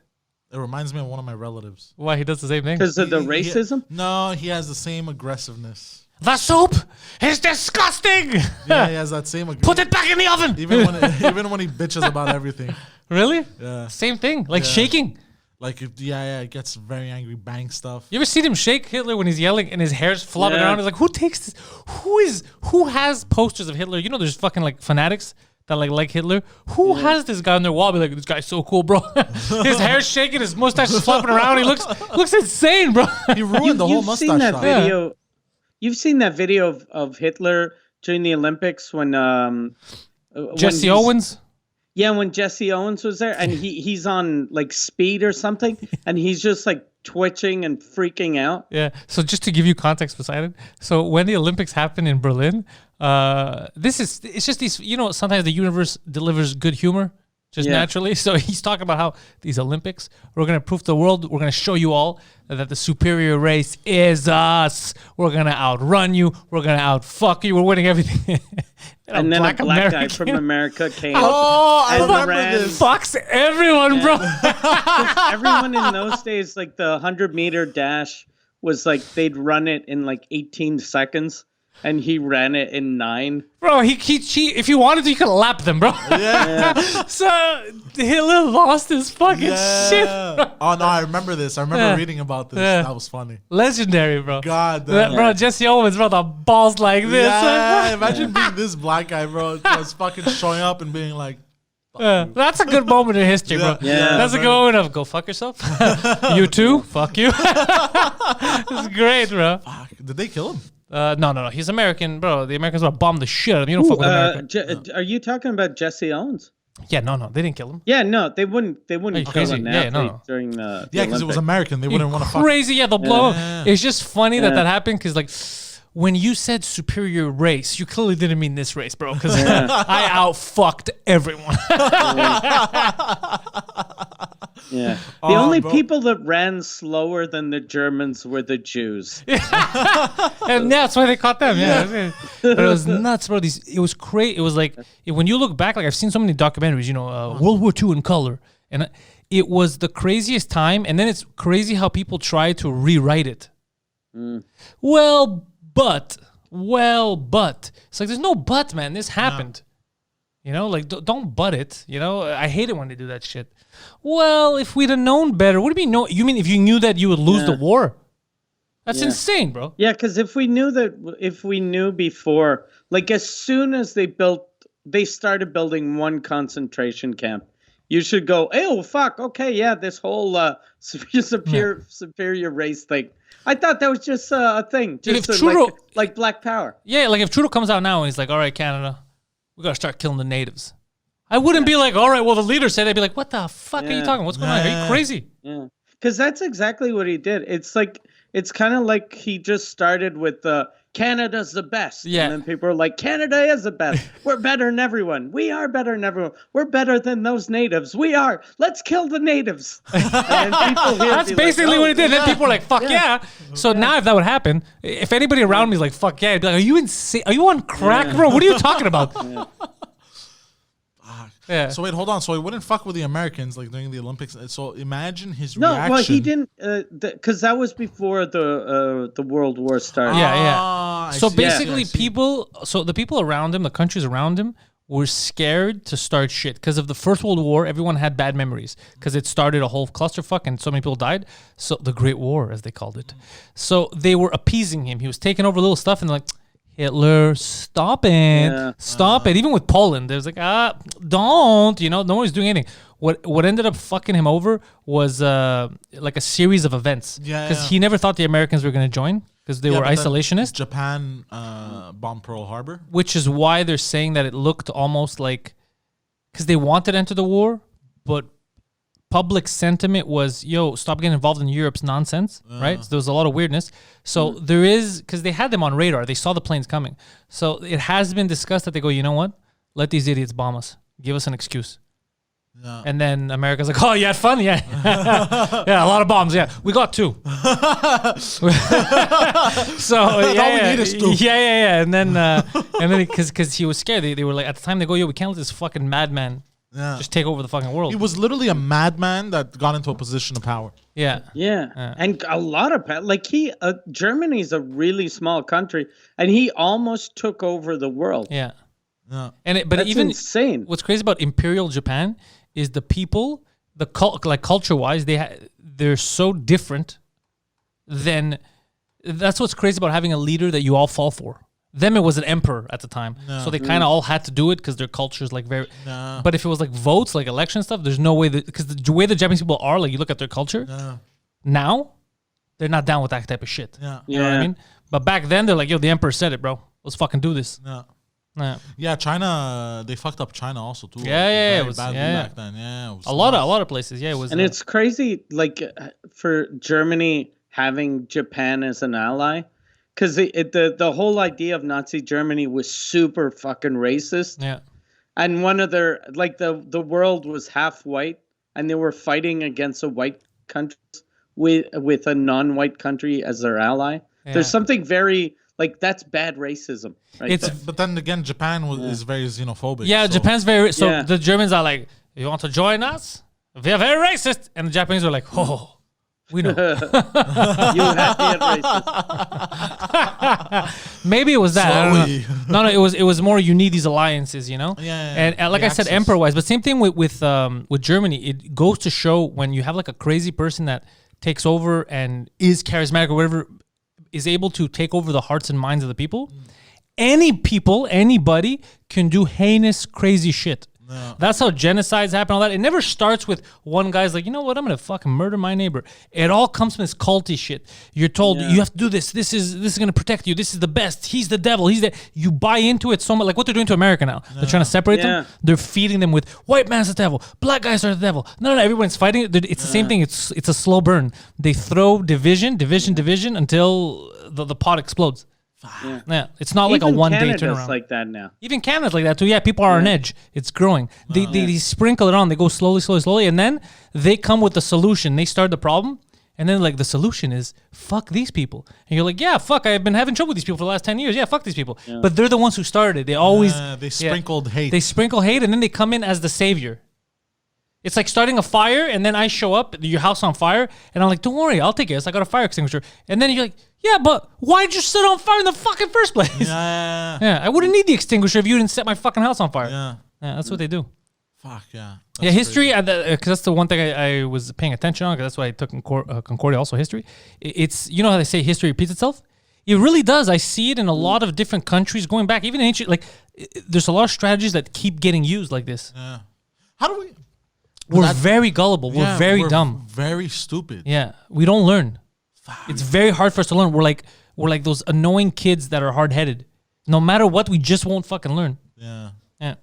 It reminds me of one of my relatives. Why, he does the same thing? Because of the racism? No, he has the same aggressiveness. The soup is disgusting. Yeah, he has that same. Put it back in the oven. Even when he bitches about everything. Really? Yeah. Same thing. Like shaking. Like, it gets very angry, bang stuff. You ever seen him shake Hitler when he's yelling and his hair's flopping around? He's like, who takes this? Who has posters of Hitler? You know, there's fucking like fanatics that like Hitler. Who has this guy on their wall? Be like, this guy's so cool, bro. His hair's shaking, his mustache is flopping around. He looks insane, bro. He ruined the whole mustache. Seen that video? You've seen that video of Hitler during the Olympics when Jesse Owens. Yeah, when Jesse Owens was there, and he's on like speed or something, and he's just like twitching and freaking out. Yeah. So just to give you context, Poseidon. So when the Olympics happened in Berlin, it's just these. You know, sometimes the universe delivers good humor just naturally. So he's talking about how these Olympics, we're gonna prove to the world, we're gonna show you all that the superior race is us. We're gonna outrun you. We're gonna outfuck you. We're winning everything. And then a black guy from America came. Oh, I and remember ran. this. Fucks everyone, bro. Everyone in those days, like the 100-meter dash was like they'd run it in like 18 seconds. And he ran it in 9. Bro, he if he wanted to, he could lap them, bro. Yeah. So Hitler lost his fucking shit, bro. Oh, no, I remember this. I remember reading about this. Yeah. That was funny. Legendary, bro. God damn. Bro, Jesse Owens, bro, the balls like this. Yeah, imagine being this black guy, bro. Just fucking showing up and being like, that's a good moment in history, bro. Yeah, that's a good moment of go fuck yourself. You too. Fuck you. It's great, bro. fuck. Did they kill him? No. He's American, bro. The Americans want to bomb the shit out of him. You don't fuck with America. Are you talking about Jesse Owens? Yeah, no. They didn't kill him. Yeah, no, they wouldn't kill crazy? an Yeah, athlete no. during the Yeah, because it was American. They wouldn't want to fuck. Crazy, yeah, they'll blow Yeah. him. It's just funny that happened because, like, when you said superior race, you clearly didn't mean this race, bro, because I outfucked everyone. Yeah. The only people that ran slower than the Germans were the Jews. And that's why they caught them. Yeah. But it was nuts, bro. It was crazy. It was like, when you look back, like I've seen so many documentaries, you know, World War II in color. And it was the craziest time. And then it's crazy how people try to rewrite it. Well, but. It's like, there's no but, man. This happened. You know, like, don't but it. You know, I hate it when they do that shit. Well, if we'd have known better, what do you mean? You mean if you knew that you would lose the war? That's insane, bro. Yeah, because if we knew before, like as soon as they started building one concentration camp, you should go, oh, fuck, okay, yeah, this whole superior race thing, I thought that was just a thing. Just if Trudeau- like Black Power. Yeah, like if Trudeau comes out now and he's like, all right, Canada, we got to start killing the natives. I wouldn't be like, all right, well, the leader said, I'd be like, what the fuck are you talking? What's going on? Are you crazy? Yeah. Because that's exactly what he did. It's kind of like he just started with Canada's the best. Yeah. And then people are like, Canada is the best. We're better than everyone. We are better than everyone. We're better than those natives. We are. Let's kill the natives. And then people here That's be basically like, what he did. Then people are like, fuck yeah. So now if that would happen, if anybody around me is like, fuck yeah, I'd be like, are you insane? Are you on crack, bro? What are you talking about? Yeah. So wait, hold on. So he wouldn't fuck with the Americans like during the Olympics. So imagine his No, reaction. well, he didn't, because that was before the World War started. Yeah. I So see. basically, I see. the people around him, the countries around him, were scared to start shit because of the First World War. Everyone had bad memories because it started a whole clusterfuck and so many people died. So the Great War, as they called it. So they were appeasing him. He was taking over little stuff and they're like, Hitler, stop it, stop it. Even with Poland, there's like, don't, no one's doing anything. What ended up fucking him over was like a series of events. Because he never thought the Americans were going to join because they were but then isolationists. Japan bombed Pearl Harbor. Which is why they're saying that it looked almost like, because they wanted to enter the war, but public sentiment was, yo, stop getting involved in Europe's nonsense, right? So there was a lot of weirdness. So there is, because they had them on radar. They saw the planes coming. So it has been discussed that they go, you know what? Let these idiots bomb us. Give us an excuse. Yeah. And then America's like, oh, you had fun? Yeah. Yeah, a lot of bombs. Yeah, we got 2. So all we need is 2. Yeah. And then because he was scared, they were like, at the time they go, yo, we can't let this fucking madman just take over the fucking world. He was literally a madman that got into a position of power. Yeah. And a lot of Germany's a really small country, and he almost took over the world. Yeah. Yeah. But That's even insane. What's crazy about Imperial Japan is the people, like culture-wise, they're so different. That's what's crazy about having a leader that you all fall for. Them, it was an emperor at the time, so they kind of all had to do it because their culture is like very. But if it was like votes, like election stuff, there's no way that, because the way the Japanese people are, like you look at their culture, now they're not down with that type of shit. You know what I mean? But back then they're like, yo, the emperor said it, bro. Let's fucking do this. Yeah, China. They fucked up China also too. Yeah, Very it was badly back then. Yeah, it was a lot of places. Yeah, it was. And it's crazy, like for Germany having Japan as an ally, because the whole idea of Nazi Germany was super fucking racist. Yeah. And one of their, like the world was half white, and they were fighting against a white country with a non-white country as their ally. Yeah. There's something very, like, that's bad racism. Right? But then again, Japan is very xenophobic. Yeah, so. Japan's very. So the Germans are like, you want to join us? We are very racist. And the Japanese are like, oh, we know. You have to get racist. Maybe it was that. I Slowly. don't know. No, it was more, you need these alliances, Yeah. And like I said, emperor-wise, but same thing with Germany. It goes to show when you have like a crazy person that takes over and is charismatic or whatever, is able to take over the hearts and minds of the people. Anybody can do heinous, crazy shit. Yeah. That's how genocides happen, all that. It never starts with one guy's like, you know what, I'm gonna fucking murder my neighbor. It all comes from this culty shit. You're told you have to do this. This is gonna protect you. This is the best. He's the devil. You buy into it so much. Like what they're doing to America now. They're trying to separate them. They're feeding them with white man's the devil, black guys are the devil. No, everyone's fighting. It's the same thing. It's a slow burn. They throw division until the pot explodes. Yeah, it's not like a one-day turnaround. Like that now. Even Canada's like that too. Yeah, people are on edge. It's growing. They sprinkle it on. They go slowly, and then they come with the solution. They start the problem, and then like the solution is fuck these people. And you're like, yeah, fuck. I've been having trouble with these people for the last 10 years. Yeah, fuck these people. Yeah. But they're the ones who started it. They always they sprinkled hate. They sprinkle hate, and then they come in as the savior. It's like starting a fire, and then I show up, your house on fire, and I'm like, don't worry, I'll take it. I got a fire extinguisher. And then you're like, yeah, but why'd you set it on fire in the fucking first place? Yeah, I wouldn't need the extinguisher if you didn't set my fucking house on fire. Yeah, that's what they do. Fuck, yeah. That's history, because that's the one thing I was paying attention on, because that's why I took Concordia, also history. It's, you know how they say history repeats itself? It really does. I see it in a lot of different countries going back, even in ancient, like, there's a lot of strategies that keep getting used like this. Yeah. How do we... We're very gullible. We're very dumb. Very stupid. Yeah. We don't learn. It's very hard for us to learn. We're like those annoying kids that are hard-headed. No matter what, we just won't fucking learn. Yeah. Yeah.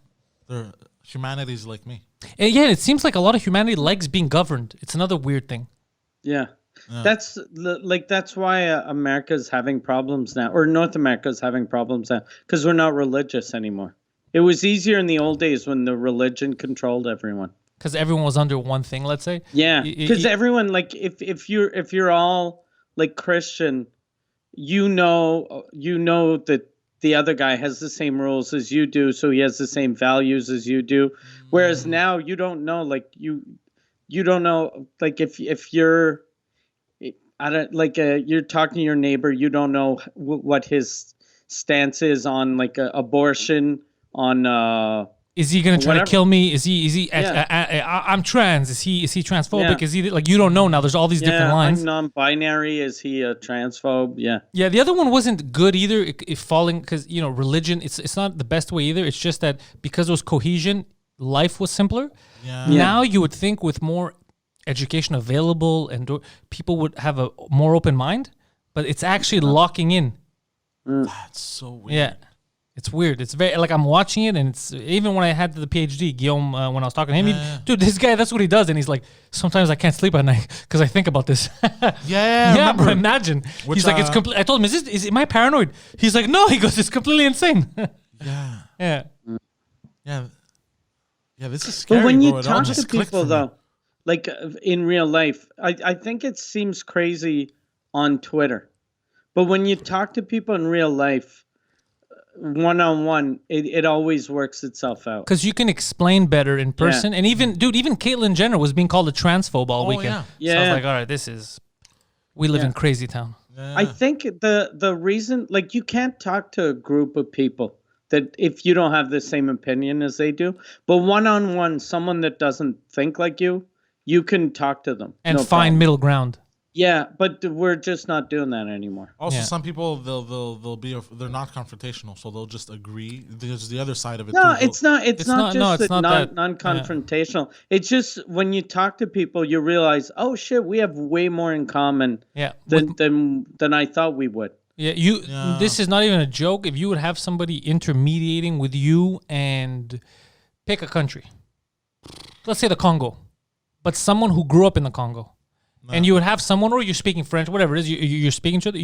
Humanity's like me. And yeah, it seems like a lot of humanity likes being governed. It's another weird thing. Yeah. That's why America's having problems now, or North America's having problems now, because we're not religious anymore. It was easier in the old days when the religion controlled everyone. Because everyone was under one thing, let's say. Yeah, because everyone, like, if you're all like Christian, you know that the other guy has the same rules as you do, so he has the same values as you do. Whereas now you don't know, like you don't know, like if you're, I don't like you're talking to your neighbor, you don't know what his stance is on like abortion, on is he gonna try to kill me? Is he? I'm trans. Is he transphobic? Is he like, you don't know now? There's all these different lines. I'm non-binary. Is he a transphobe? Yeah. Yeah. The other one wasn't good either. If falling, because religion, it's not the best way either. It's just that because there was cohesion, life was simpler. Yeah. Now you would think with more education available and people would have a more open mind, but it's actually locking in. That's so weird. Yeah. It's weird. It's very, like, I'm watching it, and it's, even when I had the PhD, Guillaume, when I was talking to him, dude, this guy, that's what he does. And he's like, sometimes I can't sleep at night because I think about this. Yeah, but imagine. He's like, it's complete. I told him, is it my paranoid? He's like, no. He goes, it's completely insane. Yeah. Yeah. Yeah. Yeah, this is scary. But when you bro. talk to people, though, like in real life, I think it seems crazy on Twitter. But when you talk to people in real life, one-on-one, it always works itself out. Because you can explain better in person. And even Caitlyn Jenner was being called a transphobe all weekend. Yeah. So I was like, all right, we live in crazy town. Yeah. I think the reason, like, you can't talk to a group of people that if you don't have the same opinion as they do, but one-on-one, someone that doesn't think like you can talk to them. And find middle ground. Yeah, but we're just not doing that anymore. Also, some people they're not confrontational, so they'll just agree. There's the other side of it. No, too. it's not non-confrontational. It's just when you talk to people, you realize, oh shit, we have way more in common. Than I thought we would. Yeah, This is not even a joke. If you would have somebody intermediating with you and pick a country, let's say the Congo, but someone who grew up in the Congo. And you would have someone, or you're speaking French, whatever it is, you're speaking to each other.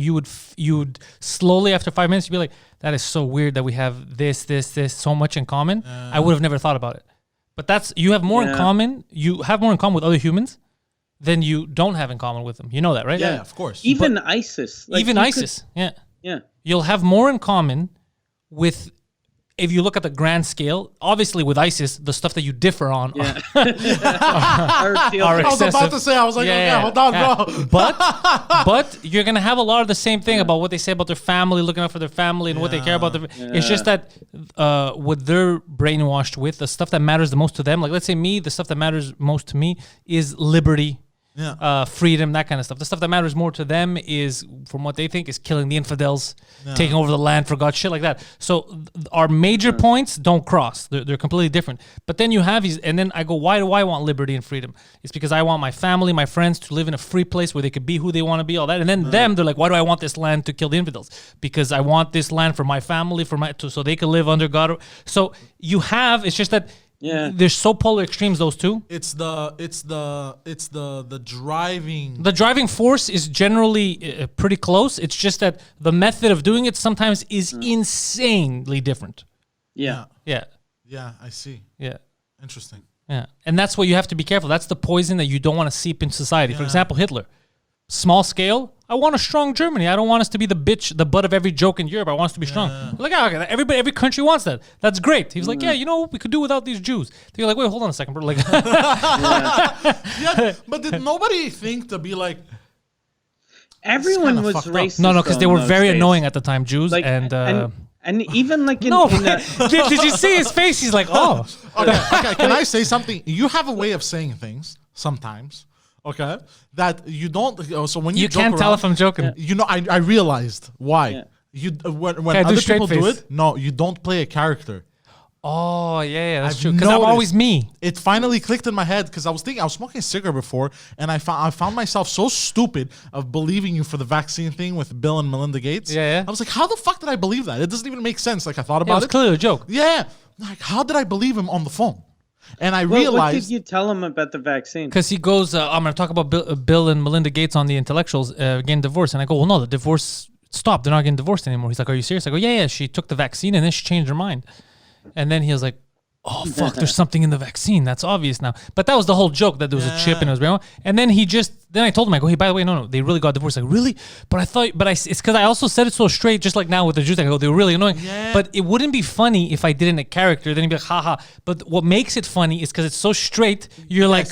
You would slowly, after 5 minutes, you'd be like, "That is so weird that we have this, so much in common." I would have never thought about it. But you have more in common. You have more in common with other humans than you don't have in common with them. You know that, right? Yeah, of course. Even ISIS. Yeah. You'll have more in common with. If you look at the grand scale, obviously with ISIS, the stuff that you differ on are I was about to say, I was like, hold on, bro. But you're going to have a lot of the same thing about what they say about their family, looking out for their family and what they care about. It's just that what they're brainwashed with, the stuff that matters the most to them, like let's say me, the stuff that matters most to me is liberty. Freedom, that kind of stuff. The stuff that matters more to them is, from what they think, is killing the infidels, taking over the land for God, shit like that. So our major points don't cross. They're completely different. But then you have these, and then I go, why do I want liberty and freedom? It's because I want my family, my friends to live in a free place where they could be who they want to be, all that. And then they're like, why do I want this land to kill the infidels? Because I want this land for my family, so they can live under God. So you have, it's just that. Yeah, there's so polar extremes, those two. It's the driving. The driving force is generally pretty close. It's just that the method of doing it sometimes is insanely different. Yeah, I see. Yeah, interesting. Yeah, and that's what you have to be careful. That's the poison that you don't want to seep into society. For example, Hitler, small scale. I want a strong Germany. I don't want us to be the butt of every joke in Europe. I want us to be strong. Like, okay, every country wants that. That's great. He was like, we could do without these Jews. They're like, wait, hold on a second, bro. Like, but did nobody think to be like? Everyone was racist. No, because they were very annoying at the time, Jews, like, and even like did you see his face? He's like, oh. Okay. Can I say something? You have a way of saying things sometimes. Okay, that you don't. So when you can't tell if I'm joking. You know, I realized why. You when other people do it. No, you don't play a character. Oh yeah, that's I've true. Because I'm noticed. always me. It finally clicked in my head because I was smoking a cigarette before, and I found myself so stupid of believing you for the vaccine thing with Bill and Melinda Gates. Yeah. I was like, how the fuck did I believe that? It doesn't even make sense. Like I thought Yeah, it about was it. clearly a joke. Yeah. Like how did I believe him on the phone? And I Well, what realized did you tell him about the vaccine? Because he goes, I'm going to talk about Bill and Melinda Gates on the intellectuals getting divorced. And I go, well, no, the divorce stopped. They're not getting divorced anymore. He's like, are you serious? I go, yeah. She took the vaccine and then she changed her mind. And then he was like, oh, fuck, there's something in the vaccine. That's obvious now. But that was the whole joke, that there was a chip and it was brain. And then then I told him, I go, hey, by the way, no, they really got divorced. Like, really? But it's because I also said it so straight, just like now with the Jews. I go, they were really annoying. Yeah. But it wouldn't be funny if I did it in a character. Then he'd be like, haha. But what makes it funny is because it's so straight, you're like,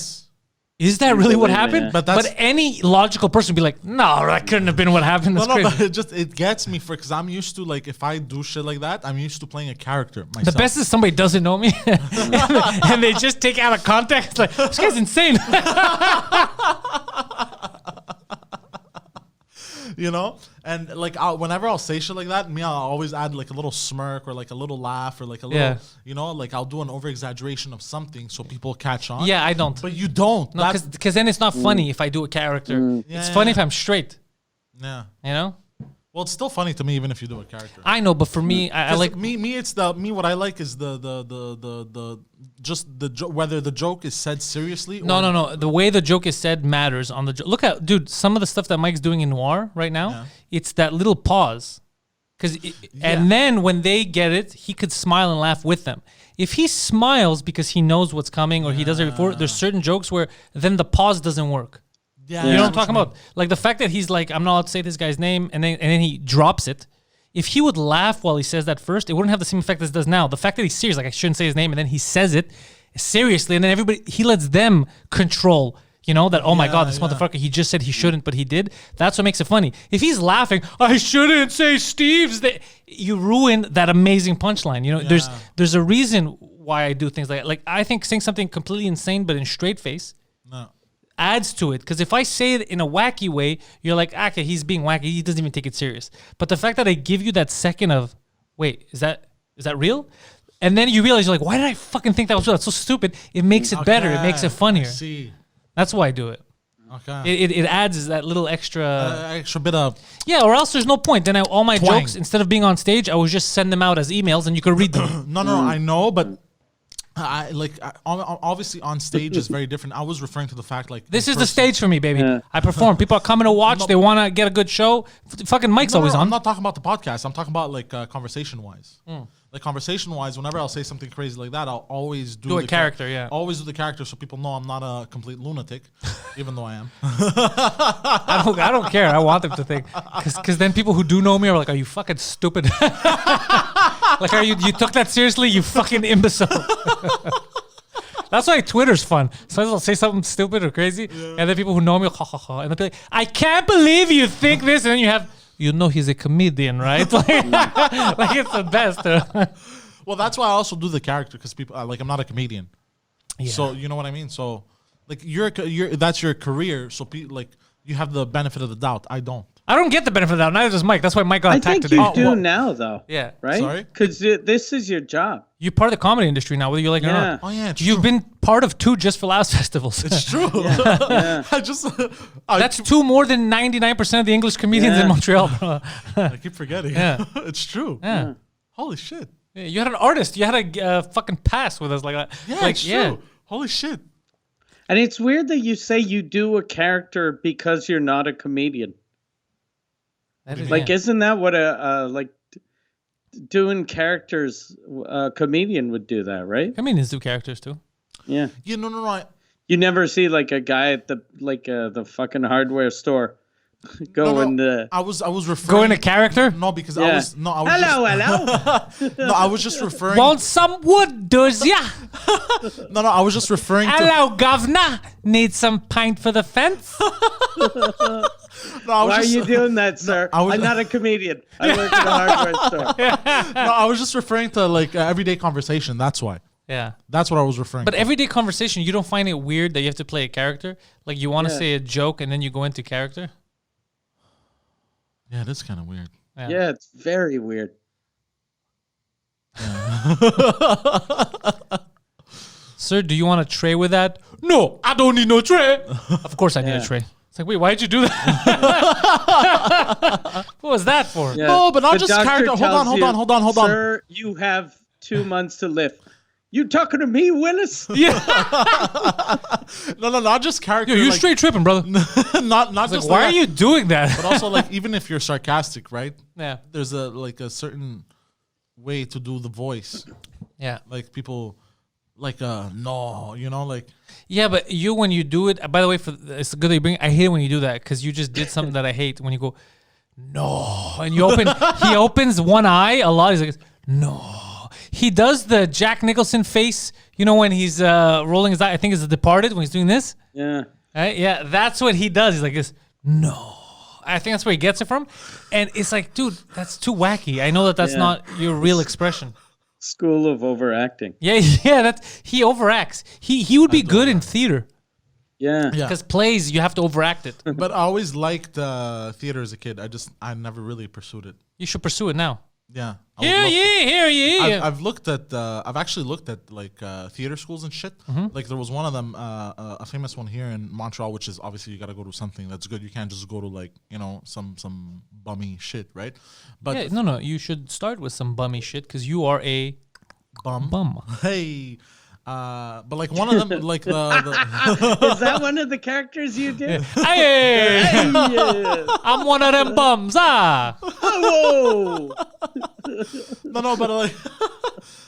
is that really what believe it, happened? yeah. But any logical person would be like, no, that couldn't have been what happened. That's crazy. but it gets me because I'm used to, like, if I do shit like that, I'm used to playing a character myself. The best is somebody doesn't know me and they just take it out of context. Like, this guy's insane. You know, and like whenever I'll say shit like that, I'll always add like a little smirk or like a little laugh or like a little, Yeah. you know, like I'll do an over exaggeration of something so people catch on. Yeah, I don't. But you don't. No, because then it's not funny if I do a character. It's funny if I'm straight. Yeah. You know? Well, it's still funny to me even if you do a character. I know, but for me, I 'Cause like. me. It's what I like is whether the joke is said seriously. No. The way the joke is said matters on the joke. Look at, dude, some of the stuff that Mike's doing in Noir right now, it's that little pause. And then when they get it, he could smile and laugh with them. If he smiles because he knows what's coming or he does it before, there's certain jokes where then the pause doesn't work. Yeah, You know what I'm talking about? Like the fact that he's like, I'm not allowed to say this guy's name, and then he drops it. If he would laugh while he says that first, it wouldn't have the same effect as it does now. The fact that he's serious, like I shouldn't say his name, and then he says it seriously, and then he lets them control. You know, that, oh my God, this motherfucker, he just said he shouldn't, but he did. That's what makes it funny. If he's laughing, I shouldn't say Steve's, you ruin that amazing punchline. You know, there's a reason why I do things like that. Like, I think saying something completely insane, but in straight face, adds to it. Because if I say it in a wacky way, you're like, okay, he's being wacky. He doesn't even take it serious. But the fact that I give you that second of, wait, is that real? And then you realize, you're like, why did I fucking think that was real? That's so stupid. It makes it better. It makes it funnier. I see. That's why I do it. Okay. It adds that little extra... extra bit of... Yeah, or else there's no point. Then all my twang. jokes, instead of being on stage, I would just send them out as emails and you could read them. No, I know, but... obviously on stage is very different. I was referring to the fact like This is the stage for me, baby. I perform. People are coming to watch. They want to get a good show. Fucking Mike's always on. I'm not talking about the podcast. I'm talking about like conversation wise. Like conversation wise, whenever I'll say something crazy like that, I'll always do a character. Yeah, always do the character so people know I'm not a complete lunatic, even though I am. I don't care. I want them to think, because then people who do know me are like, "Are you fucking stupid?" Like, you took that seriously? You fucking imbecile. That's why Twitter's fun. Sometimes I'll say something stupid or crazy, and then people who know me, ha ha ha, and they'll be like, "I can't believe you think this," and then you have. You know he's a comedian, right? Like it's the best. Well, that's why I also do the character because people like I'm not a comedian, so you know what I mean. So like you're that's your career, so like you have the benefit of the doubt. I don't. I don't get the benefit of the doubt. Neither does Mike. That's why Mike got attacked today. I think you do now, though. Yeah. Right? Sorry? Because this is your job. You're part of the comedy industry now, whether you like it or not. Oh yeah, it's You've true. been part of 2 Just for Laughs festivals. It's true. I just That's 2 more than 99% of the English comedians in Montreal, bro. I keep forgetting. Yeah. It's true. Yeah. Holy shit. Yeah, you had an artist. You had a fucking pass with us like that. Yeah, like, it's true. Holy shit. And it's weird that you say you do a character because you're not a comedian. Isn't that what doing characters, a comedian would do that, right? Comedians do characters too. Yeah. Yeah, no. You never see like a guy at the fucking hardware store I was referring. Go into character? No, because hello. No, I was just referring. Want some wood, does ya? No, I was just referring to. Hello, governor. Need some paint for the fence? Why are you doing that, sir? I'm not a comedian. I work at a hardware store. No, I was just referring to like everyday conversation. That's why. Yeah. That's what I was referring to. But everyday conversation, you don't find it weird that you have to play a character? Like you want to say a joke and then you go into character? Yeah, that's kind of weird. Yeah, it's very weird. Sir, do you want a tray with that? No, I don't need no tray. Of course I need a tray. It's like, wait, why did you do that? What was that for? Yeah. No, but not The just doctor character. Hold on. Sir, you have 2 months to live. You talking to me, Willis? Yeah. No, not just character. Yo, you like, straight tripping, brother. not Like, just why like are you doing that? But also, like, even if you're sarcastic, right? Yeah. There's a certain way to do the voice. Yeah. Like people, like no, like. Yeah, but when you do it, by the way, it's good that you bring it. I hate it when you do that because you just did something that I hate when you go, no. And he opens one eye a lot. He's like, no. He does the Jack Nicholson face, when he's rolling his eye. I think it's The Departed when he's doing this. Yeah. Right? Yeah, that's what he does. He's like this, no. I think that's where he gets it from. And it's like, dude, that's too wacky. I know that's not your real expression. School of overacting. Yeah, he overacts. He would be good in theater. Yeah. Because plays, you have to overact it. But I always liked theater as a kid. I never really pursued it. You should pursue it now. Yeah. Hear ye. I've looked at. I've actually looked at like theater schools and shit. Like there was one of them, a famous one here in Montreal, which is obviously you got to go to something that's good. You can't just go to like some bummy shit, right? But No. You should start with some bummy shit because you are a bum. Hey. But like one of them, like the Is that one of the characters you did? Hey, I'm one of them bums. Whoa! no, but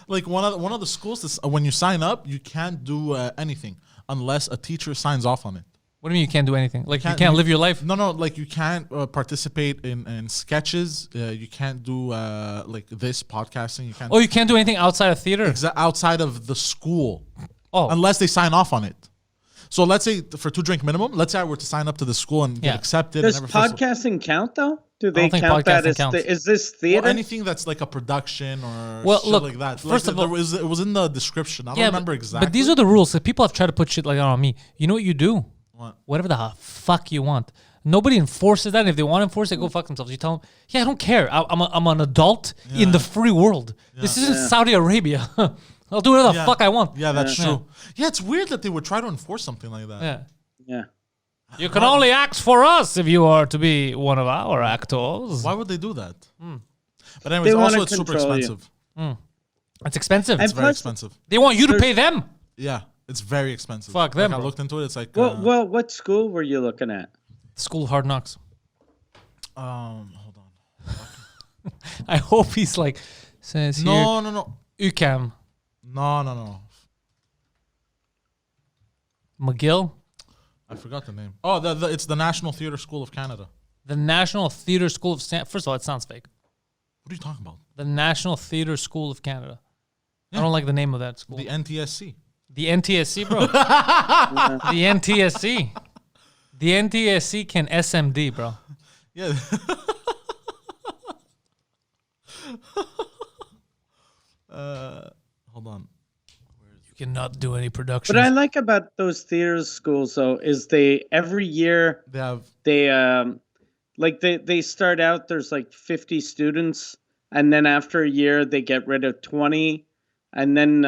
like one of the schools, when you sign up, you can't do anything unless a teacher signs off on it. What do you mean you can't do anything? Like you can't live your life? No, like you can't participate in sketches. You can't do like this podcasting. You can't. Oh, you can't do anything outside of theater? Outside of the school. Oh. Unless they sign off on it. So let's say for 2 drink minimum, let's say I were to sign up to the school and get accepted. Does and podcasting count though? Do they think count that podcasting as counts. is this theater? Or anything that's like a production or Well, shit look, like that. first of all, it was in the description. I don't remember exactly. But these are the rules. So people have tried to put shit like that on me. You know what you do? What? Whatever the fuck you want. Nobody enforces that. And if they want to enforce it, go fuck themselves. You tell them, yeah, I don't care. I'm an adult in the free world. This isn't Saudi Arabia. I'll do whatever the fuck I want. Yeah, that's true. Yeah, it's weird that they would try to enforce something like that. Yeah. Yeah. You can only act for us if you are to be one of our actors. Why would they do that? But anyways, They wanna also it's super control you. expensive. It's expensive. And It's very plus- expensive. They want you to pay them. Yeah, it's very expensive. Fuck Like, them, I bro. looked into it. It's like Well, what school were you looking at? School of Hard Knocks. hold on. I hope he's like, says here. No. UCAM. No. McGill. I forgot the name. Oh, it's the National Theatre School of Canada. The National Theatre School of First of all, it sounds fake. What are you talking about? The National Theatre School of Canada. I don't like the name of that school. The NTSC. The NTSC, bro. The NTSC. The NTSC can SMD, bro. Yeah. Hold on. You cannot do any productions. What I like about those theater schools though is they every year They have. they start out there's like 50 students and then after a year they get rid of 20 and then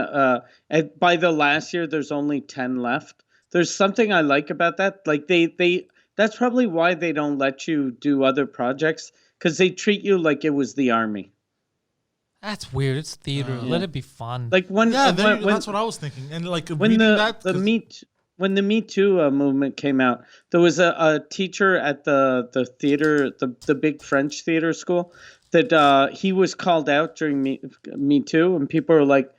by the last year there's only 10 left. There's something I like about that. Like they that's probably why they don't let you do other projects because they treat you like it was the army. That's weird. It's theater. Let it be fun. Like when That's what I was thinking. And like when reading the that, 'cause- when the Me Too movement came out, there was a teacher at the theater, the big French theater school, that he was called out during Me Too, and people were like,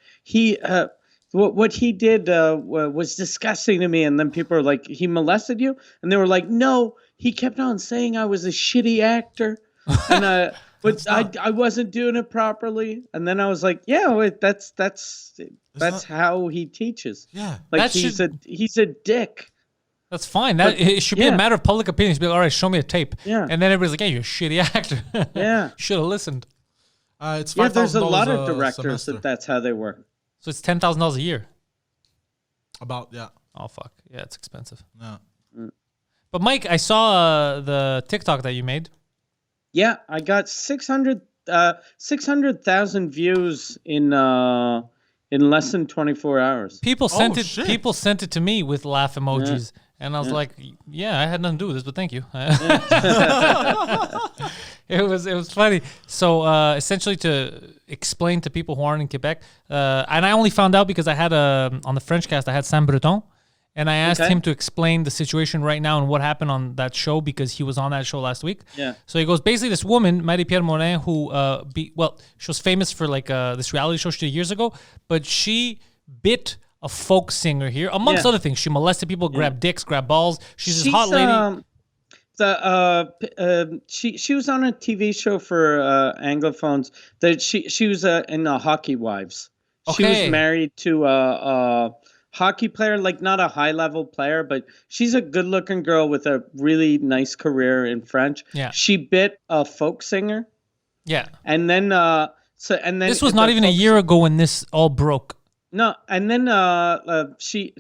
what he did was disgusting to me, and then people were like, he molested you, and they were like, no, he kept on saying I was a shitty actor, and but I wasn't doing it properly, and then I was like, yeah, wait, that's how he teaches. Yeah. Like That he's a dick. That's fine. It should be a matter of public opinion. Just be like, all right, show me a tape. Yeah. And then everybody's like, yeah, you're a shitty actor. Yeah. Should have listened. It's Yeah, $5,000 there's a lot of a directors semester. that's how they work. So it's $10,000 a year. About, yeah. Oh, fuck. Yeah, it's expensive. Yeah. But Mike, I saw the TikTok that you made. Yeah, I got 600 600,000 views in less than 24 hours. People sent it. shit. People sent it to me with laugh emojis, and I was like, "Yeah, I had nothing to do with this, but thank you." It was funny. So essentially, to explain to people who aren't in Quebec, and I only found out because I had on the French cast, I had Sam Breton, and I asked him to explain the situation right now and what happened on that show because he was on that show last week. Yeah. So he goes, basically, this woman, Maripier Morin, who she was famous for like this reality show she did years ago, but she bit a folk singer here, amongst other things. She molested people, grabbed dicks, grabbed balls. She's this hot lady. She was on a TV show for Anglophones. That she was in Hockey Wives. She was married to a hockey player, like not a high level player, but she's a good looking girl with a really nice career in French. Yeah. She bit a folk singer. Yeah. And then This was not even a year ago when this all broke. No, and then she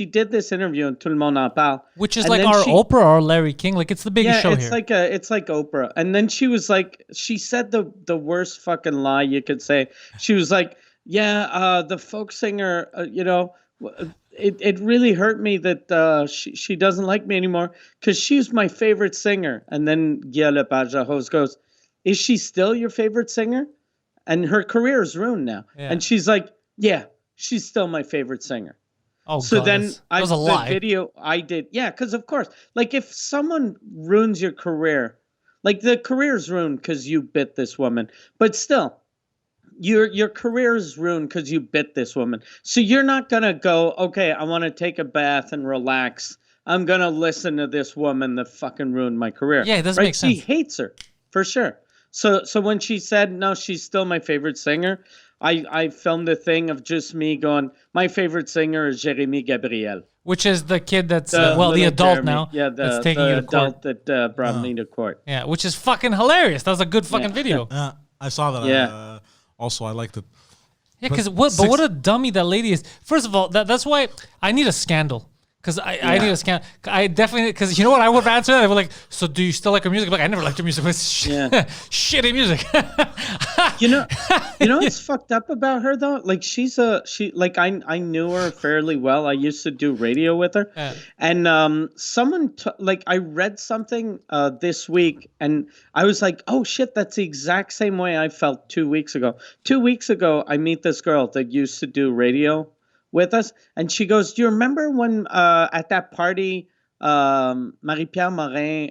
did this interview in Tout le monde en parle, Which is and like then our Oprah or Larry King. Like it's the biggest show here. It's like Oprah. And then she was like, she said the worst fucking lie you could say. She was like, the folk singer, it really hurt me that she doesn't like me anymore because she's my favorite singer. And then Guillaume Lepage, the host, goes, "Is she still your favorite singer?" And her career is ruined now. Yeah. And she's like, "Yeah, she's still my favorite singer." Oh, so God, then the video I did, because of course, like if someone ruins your career, like the career's ruined because you bit this woman, but still, your career is ruined because you bit this woman. So you're not gonna go, okay, I want to take a bath and relax. I'm gonna listen to this woman that fucking ruined my career. Yeah, it doesn't make sense. She hates her for sure. So when she said, no, she's still my favorite singer, I filmed a thing of just me going, my favorite singer is Jérémy Gabriel. Which is the kid that's, the adult Jeremy, now. That's taking the you to court. adult that brought me to court. Yeah, which is fucking hilarious. That was a good fucking video. I saw that. Yeah. Also, I liked it. Yeah, because what a dummy that lady is. First of all, that's why I need a scandal. Because I need a scandal. I definitely, because you know what? I would have answered that. I would like, so do you still like her music? I'm like, I never liked her music. It's shitty music. You know what's fucked up about her though? Like I knew her fairly well. I used to do radio with her, and someone I read something this week, and I was like, oh shit, that's the exact same way I felt 2 weeks ago. 2 weeks ago, I meet this girl that used to do radio with us, and she goes, "Do you remember when at that party, Maripier Morin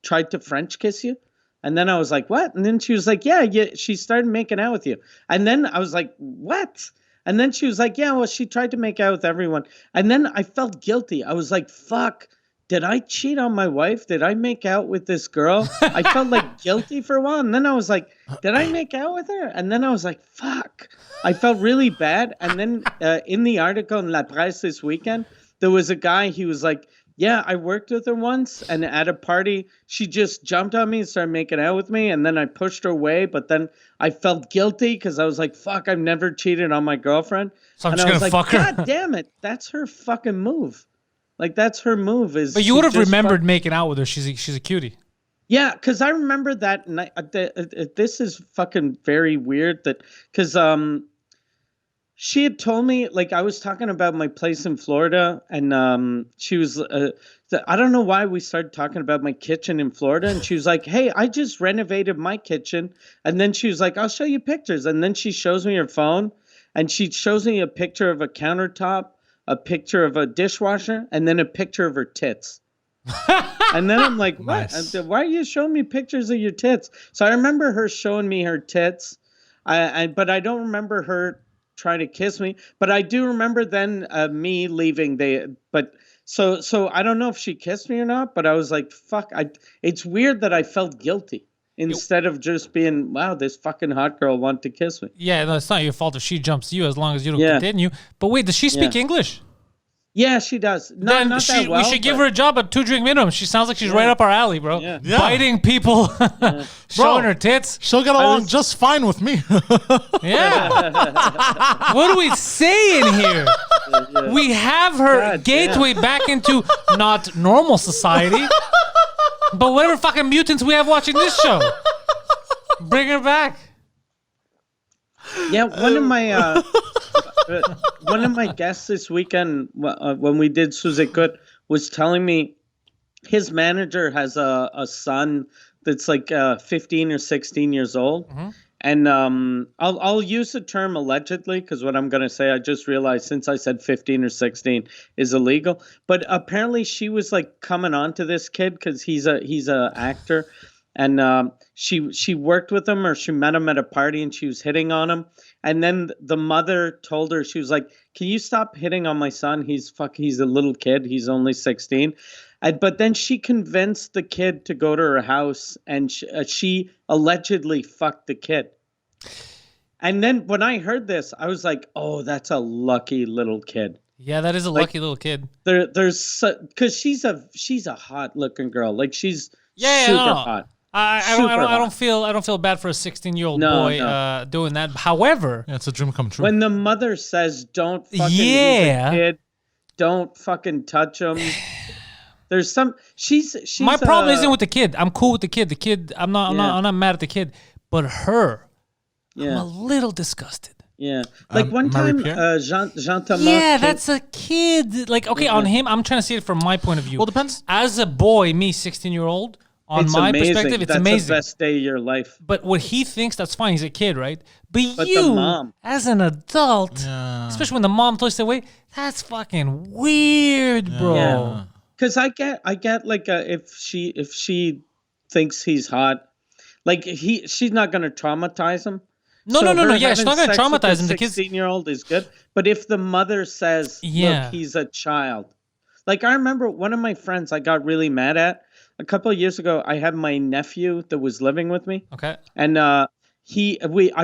tried to French kiss you?" And then I was like, "What?" And then she was like, "Yeah, she started making out with you." And then I was like, "What?" And then she was like, "Yeah, well, she tried to make out with everyone." And then I felt guilty. I was like, "Fuck, did I cheat on my wife? Did I make out with this girl?" I felt like guilty for a while. And then I was like, "Did I make out with her?" And then I was like, "Fuck." I felt really bad. And then in the article in La Presse this weekend, there was a guy, he was like, "Yeah, I worked with her once, and at a party, she just jumped on me and started making out with me, and then I pushed her away, but then I felt guilty because I was like, fuck, I've never cheated on my girlfriend." So I'm and just I was gonna like, fuck her. God damn it, that's her fucking move. Like, that's her move. But you would have remembered making out with her. She's a cutie. Yeah, because I remember that night. This is fucking very weird because she had told me, like, I was talking about my place in Florida, and she was, I don't know why we started talking about my kitchen in Florida, and she was like, "Hey, I just renovated my kitchen," and then she was like, "I'll show you pictures," and then she shows me her phone, and she shows me a picture of a countertop, a picture of a dishwasher, and then a picture of her tits. And then I'm like, what? Nice. Why are you showing me pictures of your tits? So I remember her showing me her tits, but I don't remember her trying to kiss me. But I do remember then me leaving. So I don't know if she kissed me or not, but I was like, fuck. It's weird that I felt guilty instead of just being, wow, this fucking hot girl wanted to kiss me. Yeah, no, it's not your fault if she jumps you as long as you don't continue. But wait, does she speak English? Yeah, she does. No, then not that well. We should give her a job at 2 drink minimum. She sounds like she's right up our alley, bro. Yeah. Biting people, showing her tits. She'll get along just fine with me. Yeah. What do we say in here? We have her gateway back into not normal society. But whatever fucking mutants we have watching this show, bring her back. Yeah, one of my guests this weekend when we did Suzekut was telling me his manager has a son that's like 15 or 16 years old. Mm-hmm. And I'll use the term allegedly because what I'm going to say, I just realized since I said 15 or 16 is illegal. But apparently she was like coming on to this kid because he's a actor. And she worked with him, or she met him at a party and she was hitting on him. And then the mother told her, she was like, "Can you stop hitting on my son? He's a little kid. He's only 16." But then she convinced the kid to go to her house, and she allegedly fucked the kid. And then when I heard this, I was like, "Oh, that's a lucky little kid." Yeah, that is a lucky little kid. Because she's a hot looking girl. Like she's super hot. I don't feel bad for a 16-year-old boy doing that. However, it's a dream come true. When the mother says, "Don't fucking use a kid, don't fucking touch him." There's some. She's. My problem isn't with the kid. I'm cool with the kid. The kid. I'm not mad at the kid. But her, I'm a little disgusted. Yeah. Like one time, Jean Thomas. Yeah, that's a kid. Like, okay, on him, I'm trying to see it from my point of view. Well, depends. As a boy, me, 16-year-old. On my perspective, it's amazing. That's the best day of your life. But what he thinks, that's fine. He's a kid, right? But the you, mom, as an adult, especially when the mom throws it away, that's fucking weird, bro. Yeah. Because I get like if she thinks he's hot, like she's not gonna traumatize him. No. Yeah, she's not gonna traumatize him. The 16-year-old is good, but if the mother says, "Look, he's a child," like I remember one of my friends I got really mad at. A couple of years ago, I had my nephew that was living with me. Okay. And I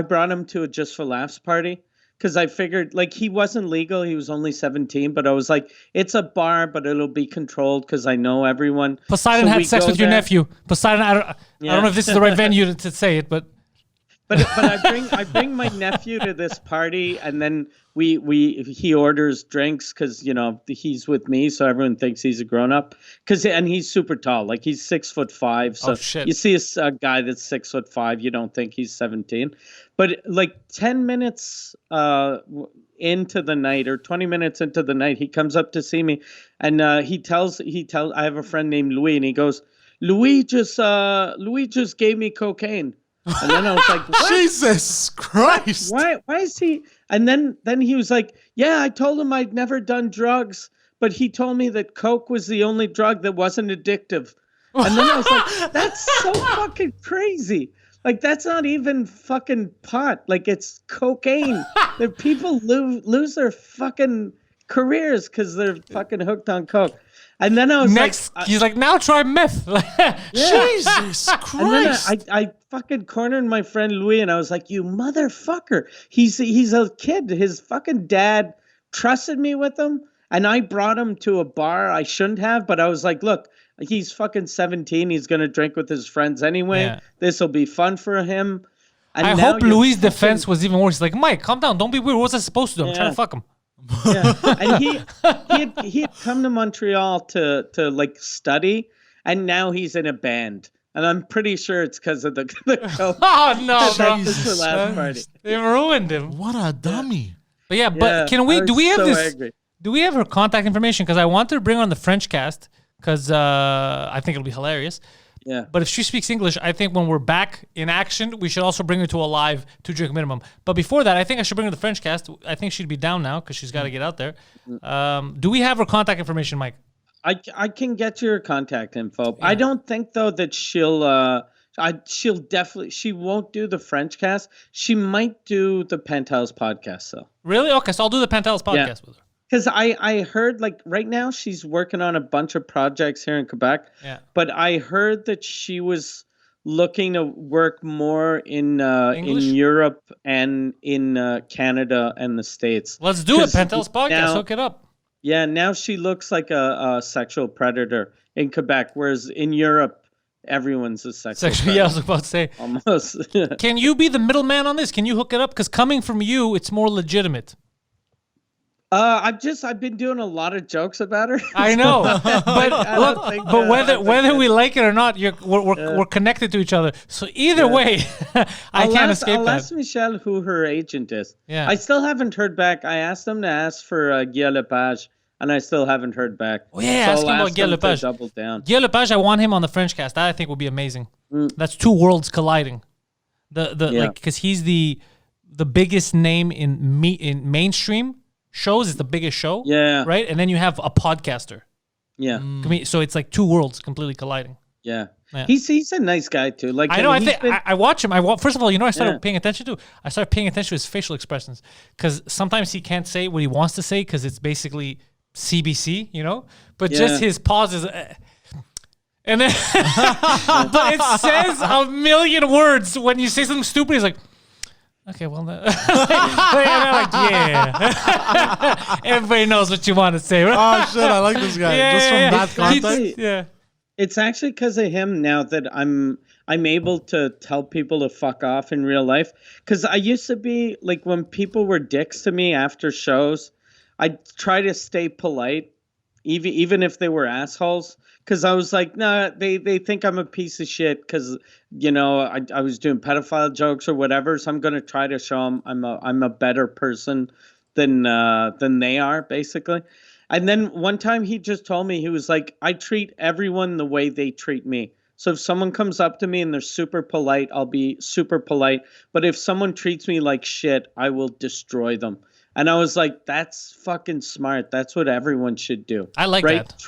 brought him to a Just for Laughs party because I figured like he wasn't legal. He was only 17, but I was like, it's a bar, but it'll be controlled because I know everyone. Poseidon had sex with your nephew. Poseidon, I don't know if this is the right venue to say it, but. But I bring my nephew to this party, and then he orders drinks because he's with me, so everyone thinks he's a grown up. And he's super tall, like he's 6'5". So you see a guy that's 6'5", you don't think he's 17. But like 10 minutes into the night or 20 minutes into the night, he comes up to see me, and he tells I have a friend named Louis, and he goes, Louis just gave me cocaine. And then I was like, what? Jesus Christ. Why is he? And then he was like, yeah, I told him I'd never done drugs, but he told me that coke was the only drug that wasn't addictive. And then I was like, that's so fucking crazy. Like, that's not even fucking pot. Like, it's cocaine. People lose their fucthen careers because they're fucking hooked on coke. And then I was he's like, now try meth. Jesus Christ. And then I fucking cornered my friend Louis, and I was like, you motherfucker. He's a kid. His fucking dad trusted me with him, and I brought him to a bar I shouldn't have, but I was like, look, he's fucking 17. He's going to drink with his friends anyway. Yeah. This will be fun for him. And I hope Louis' defense was even worse. He's like, Mike, calm down. Don't be weird. What's I supposed to do? I'm trying to fuck him. Yeah, and he had come to Montreal to like study, and now he's in a band, and I'm pretty sure it's because of the coke. Oh no, bro! This is the last party. They ruined him. What a dummy! But can we? Do we have this? Angry. Do we have her contact information? Because I wanted to bring her on the French cast because I think it'll be hilarious. Yeah. But if she speaks English, I think when we're back in action, we should also bring her to a live 2 drink minimum. But before that, I think I should bring her to the French cast. I think she'd be down now because she's got to get out there. Do we have her contact information, Mike? I can get your contact info. Yeah. I don't think though that she won't do the French cast. She might do the Pantelis podcast though. Really? Okay, so I'll do the Pantelis podcast with her. Because I heard, like, right now she's working on a bunch of projects here in Quebec. Yeah. But I heard that she was looking to work more in Europe and in Canada and the States. Let's do it, Pantelis podcast. Hook it up. Yeah, now she looks like a sexual predator in Quebec, whereas in Europe, everyone's a sexual predator. Yeah, I was about to say. Almost. Can you be the middleman on this? Can you hook it up? Because coming from you, it's more legitimate. I've been doing a lot of jokes about her. I know, but don't look, think, but I whether think we like it or not, we're connected to each other. So either way, I can't escape I'll that. ask Michelle who her agent is. Yeah. I still haven't heard back. I asked them to ask for Guy Lepage, and I still haven't heard back. Oh, yeah, so ask I'll him about ask Guy them to Lepage. double down. Guy Lepage, I want him on the French cast. That I think would be amazing. That's two worlds colliding. Like because he's the biggest name in mainstream shows. It's the biggest show. Yeah. Right, and then you have a podcaster. Yeah. So it's like two worlds completely colliding. Yeah. Yeah. He's a nice guy too. Like I know. I watch him. First of all, I started Yeah. paying attention to. I started paying attention to his facial expressions because sometimes he can't say what he wants to say because it's basically CBC, But just Yeah. his pauses, and then, but it says a million words when you say something stupid. He's like, okay, well, and I'm like, yeah. Everybody knows what you want to say, right? Oh shit, I like this guy. Just from that context. Yeah. It's actually because of him now that I'm able to tell people to fuck off in real life. Because I used to be like when people were dicks to me after shows, I'd try to stay polite, even if they were assholes. Because I was like, nah, they think I'm a piece of shit because I was doing pedophile jokes or whatever. So I'm gonna try to show them I'm a better person than they are, basically. And then one time he just told me, he was like, I treat everyone the way they treat me. So if someone comes up to me and they're super polite, I'll be super polite. But if someone treats me like shit, I will destroy them. And I was like, that's fucking smart. That's what everyone should do. I like right? that.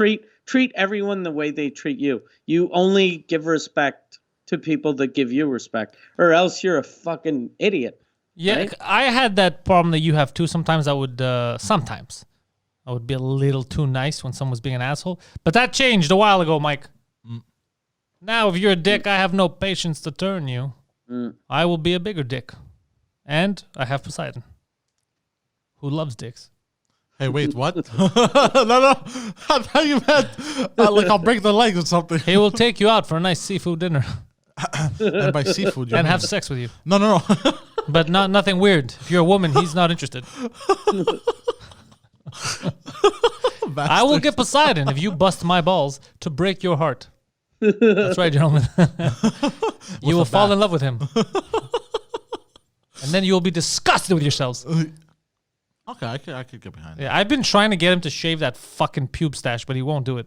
Treat everyone the way they treat you. You only give respect to people that give you respect, or else you're a fucking idiot. Yeah, right? I had that problem that you have too. Sometimes I would be a little too nice when someone was being an asshole. But that changed a while ago, Mike. Now, if you're a dick, I have no patience to turn you. I will be a bigger dick. And I have Poseidon, who loves dicks. Hey, wait, what? no. I thought you meant like I'll break the leg or something. He will take you out for a nice seafood dinner And by seafood, you and mean- have sex with you. No. But nothing weird. If you're a woman, he's not interested. I will get Poseidon if you bust my balls to break your heart. That's right, gentlemen. You will fall in love with him. And then you will be disgusted with yourselves. Okay, I could get behind it. Yeah, I've been trying to get him to shave that fucking pube stash, but he won't do it.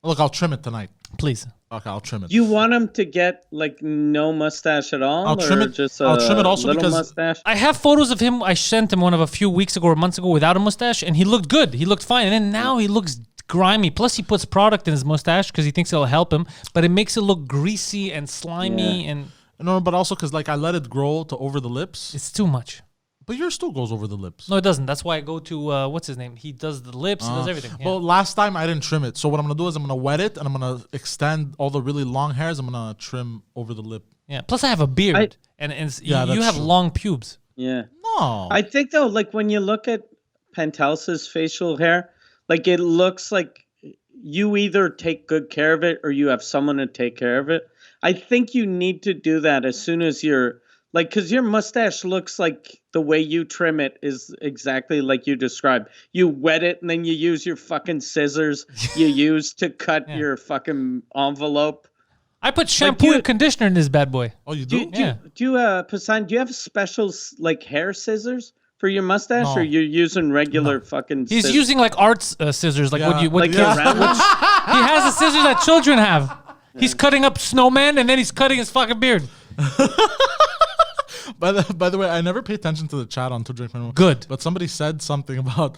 Look, I'll trim it tonight. Please. Okay, I'll trim it. You want him to get like no mustache at all? I'll trim or it- Just I'll trim it also little because- mustache. I have photos of him. I sent him one of a few weeks ago or months ago without a mustache, and he looked good. He looked fine. And then now he looks grimy. Plus, he puts product in his mustache because he thinks it'll help him, but it makes it look greasy and slimy, and No, but also because like I let it grow to over the lips. it's too much. But yours still goes over the lips. No, it doesn't. That's why I go to what's his name? He does the lips. He does everything. Yeah. Well, last time I didn't trim it. So what I'm gonna do is I'm gonna wet it and I'm gonna extend all the really long hairs. I'm gonna trim over the lip. Yeah. Plus, I have a beard, and Yeah, you that's have true. long pubes. Yeah. No. I think though, like when you look at Pantelis' facial hair, like it looks like you either take good care of it or you have someone to take care of it. I think you need to do that as soon as you're like, because your mustache looks like the way you trim it is exactly like you described. You wet it and then you use your fucking scissors you use to cut your fucking envelope. I put shampoo and conditioner in this bad boy. Oh, you do? Poseidon, do you have special like hair scissors for your mustache, No. or you're using regular fucking? He's scissors? using like arts scissors, like Yeah. what like kids. a round- He has the scissors that children have. He's cutting up snowman and then he's cutting his fucking beard. By the way, I never pay attention to the chat on To Drink Minimum. Good. But somebody said something about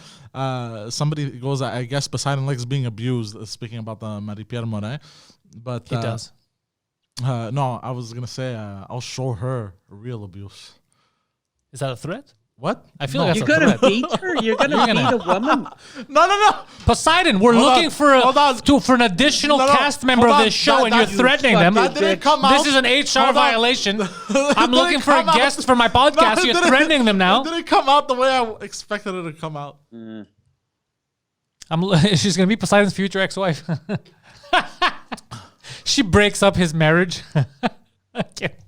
somebody goes, I guess Poseidon likes being abused, speaking about the Maripier Morin. But He does. no, I was gonna say I'll show her real abuse. Is that a threat? What? I feel No. like You're that's a gonna threat. beat her. You're gonna beat a woman. No. Poseidon, we're Hold looking on, for hold on. for an additional No, cast member hold of on. this show, That- and you're that- threatening them. That didn't come out. This is an HR Hold on. violation. I'm looking didn't for a come out. guest for my podcast. No, it You're didn't- threatening them It now. didn't come out the way I expected it to come out. She's gonna be Poseidon's future ex-wife. She breaks up his marriage.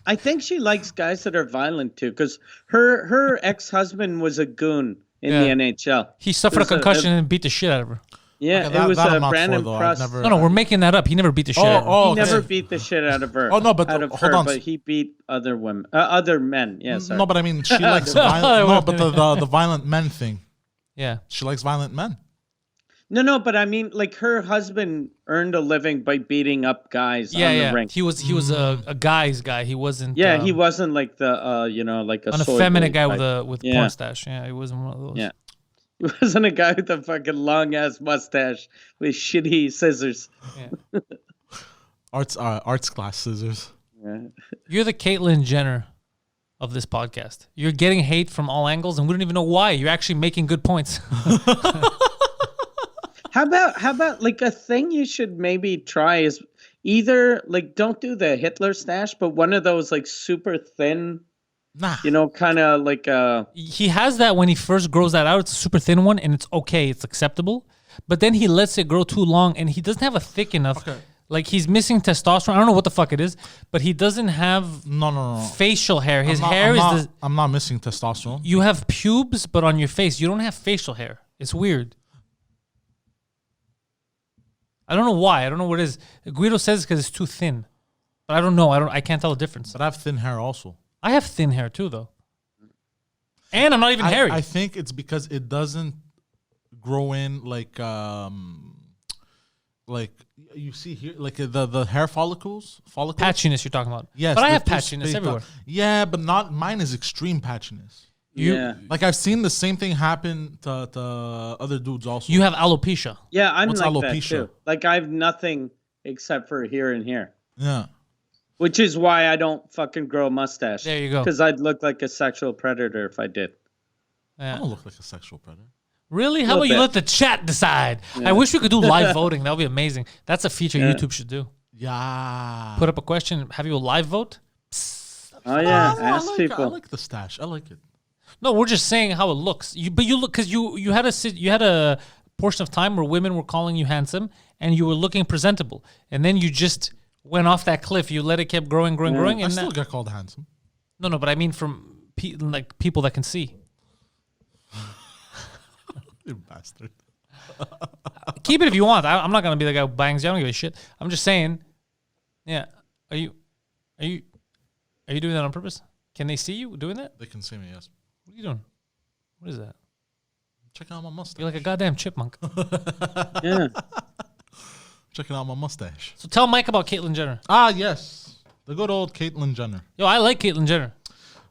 I think she likes guys that are violent too, because her ex-husband was a goon in the NHL. He suffered a There's concussion and beat the shit out of her. Yeah, Okay, it was I'm not Brandon for, though. I've Prost. never- No, we're making that up. He never beat the shit out of her. Oh, He okay. never beat the shit out of her. Oh, no, but out of hold her, on. but he beat other women, other men. Yeah, sorry. No, but I mean, she likes violent. No, but the violent men thing. Yeah. She likes violent men. No, but I mean, like her husband earned a living by beating up guys on the rink. He was a guy's guy. He wasn't. Yeah, he wasn't like the like a an soy effeminate boy guy type. with a porn stash. Yeah, he wasn't one of those. Yeah. He wasn't a guy with a fucking long ass mustache with shitty scissors. Yeah. Arts class scissors. Yeah. You're the Caitlyn Jenner of this podcast. You're getting hate from all angles, and we don't even know why. You're actually making good points. How about like a thing you should maybe try is either like don't do the Hitler stash, but one of those like super thin, Nah. kind of like He has that when he first grows that out. It's a super thin one, and it's okay. It's acceptable. But then he lets it grow too long, and he doesn't have a thick enough. Okay. Like he's missing testosterone. I don't know what the fuck it is, but he doesn't have No. facial hair. His I'm not- hair I'm is not, the, I'm not missing testosterone. you have pubes, but on your face you don't have facial hair. It's weird. I don't know why. I don't know what it is. Guido says because it's too thin, but I don't know. I can't tell the difference. But I have thin hair also. I have thin hair too, though, and I'm not even hairy. I think it's because it doesn't grow in like you see here, like the hair follicles. Patchiness you're talking about. Yes, but I they're have too patchiness spaced everywhere. out. Yeah, but not mine is extreme patchiness. yeah. Like I've seen the same thing happen to other dudes also. You have alopecia. Yeah, I'm What's like that alopecia? too. Like I have nothing except for here and here. Yeah. Which is why I don't fucking grow a mustache. There you go. Because I'd look like a sexual predator if I did. I Yeah. don't look like a sexual predator. Really? How about Little you bit. let the chat decide? I wish we could do live voting. That would be amazing. That's a feature YouTube should do. Yeah. Put up a question. Have you a live vote? Oh yeah, I ask like, people. I like the stash. I like it. No, we're just saying how it looks. But you look because you had a portion of time where women were calling you handsome and you were looking presentable, and then you just went off that cliff. You let it keep growing, I and still get called handsome. no. But I mean from people that can see. You bastard. Keep it if you want. I'm not gonna be the guy who bangs you. I don't give a shit. I'm just saying. Yeah. Are you doing that on purpose? Can they see you doing that? They can see me, yes. What are you doing? What is that? Checking out my mustache. You're like a goddamn chipmunk. Yeah. Checking out my mustache. So tell Mike about Caitlyn Jenner. Ah, yes. The good old Caitlyn Jenner. Yo, I like Caitlyn Jenner.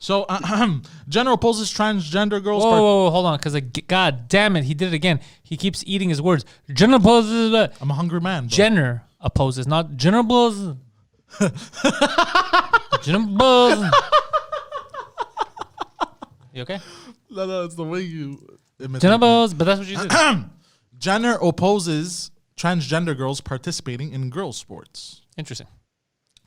So, Jenner opposes transgender girls. Whoa, hold on, because god damn it, he did it again. He keeps eating his words. Jenner opposes. I'm a hungry man. Bro. Jenner opposes, not Jenner opposes. Jenner opposes. You okay? No, it's the way you imitate Jenner me. opposes, but that's what you did. Jenner opposes transgender girls participating in girls' sports. Interesting.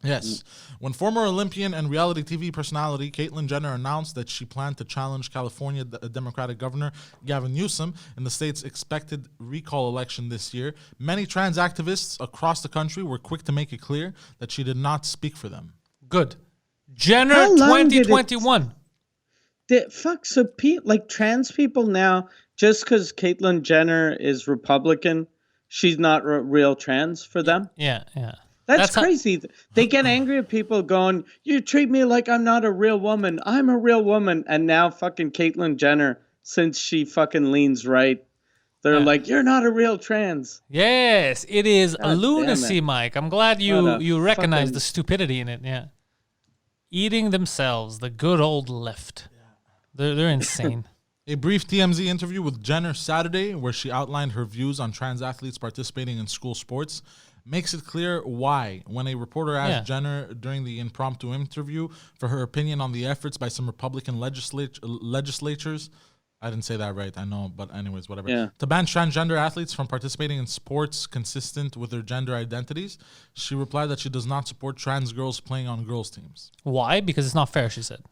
Yes. When former Olympian and reality TV personality Caitlyn Jenner announced that she planned to challenge California Democratic Governor Gavin Newsom in the state's expected recall election this year, many trans activists across the country were quick to make it clear that she did not speak for them. Good. Jenner How long did it- 2021. So like trans people now, just because Caitlyn Jenner is Republican, she's not real trans for them. Yeah. That's how- crazy. They get angry at people going, "You treat me like I'm not a real woman. I'm a real woman." And now fucking Caitlyn Jenner, since she fucking leans right, they're like, "You're not a real trans." Yes, it is a God lunacy, damn it. Mike. I'm glad What you a recognize fucking- the stupidity in it. Yeah. Eating themselves, the good old left. They're insane. A brief TMZ interview with Jenner Saturday, where she outlined her views on trans athletes participating in school sports, makes it clear why. When a reporter asked Jenner during the impromptu interview for her opinion on the efforts by some Republican legislatures, I didn't say that right, I know, but anyways, whatever. Yeah. To ban transgender athletes from participating in sports consistent with their gender identities, she replied that she does not support trans girls playing on girls' teams. Why? Because it's not fair, she said.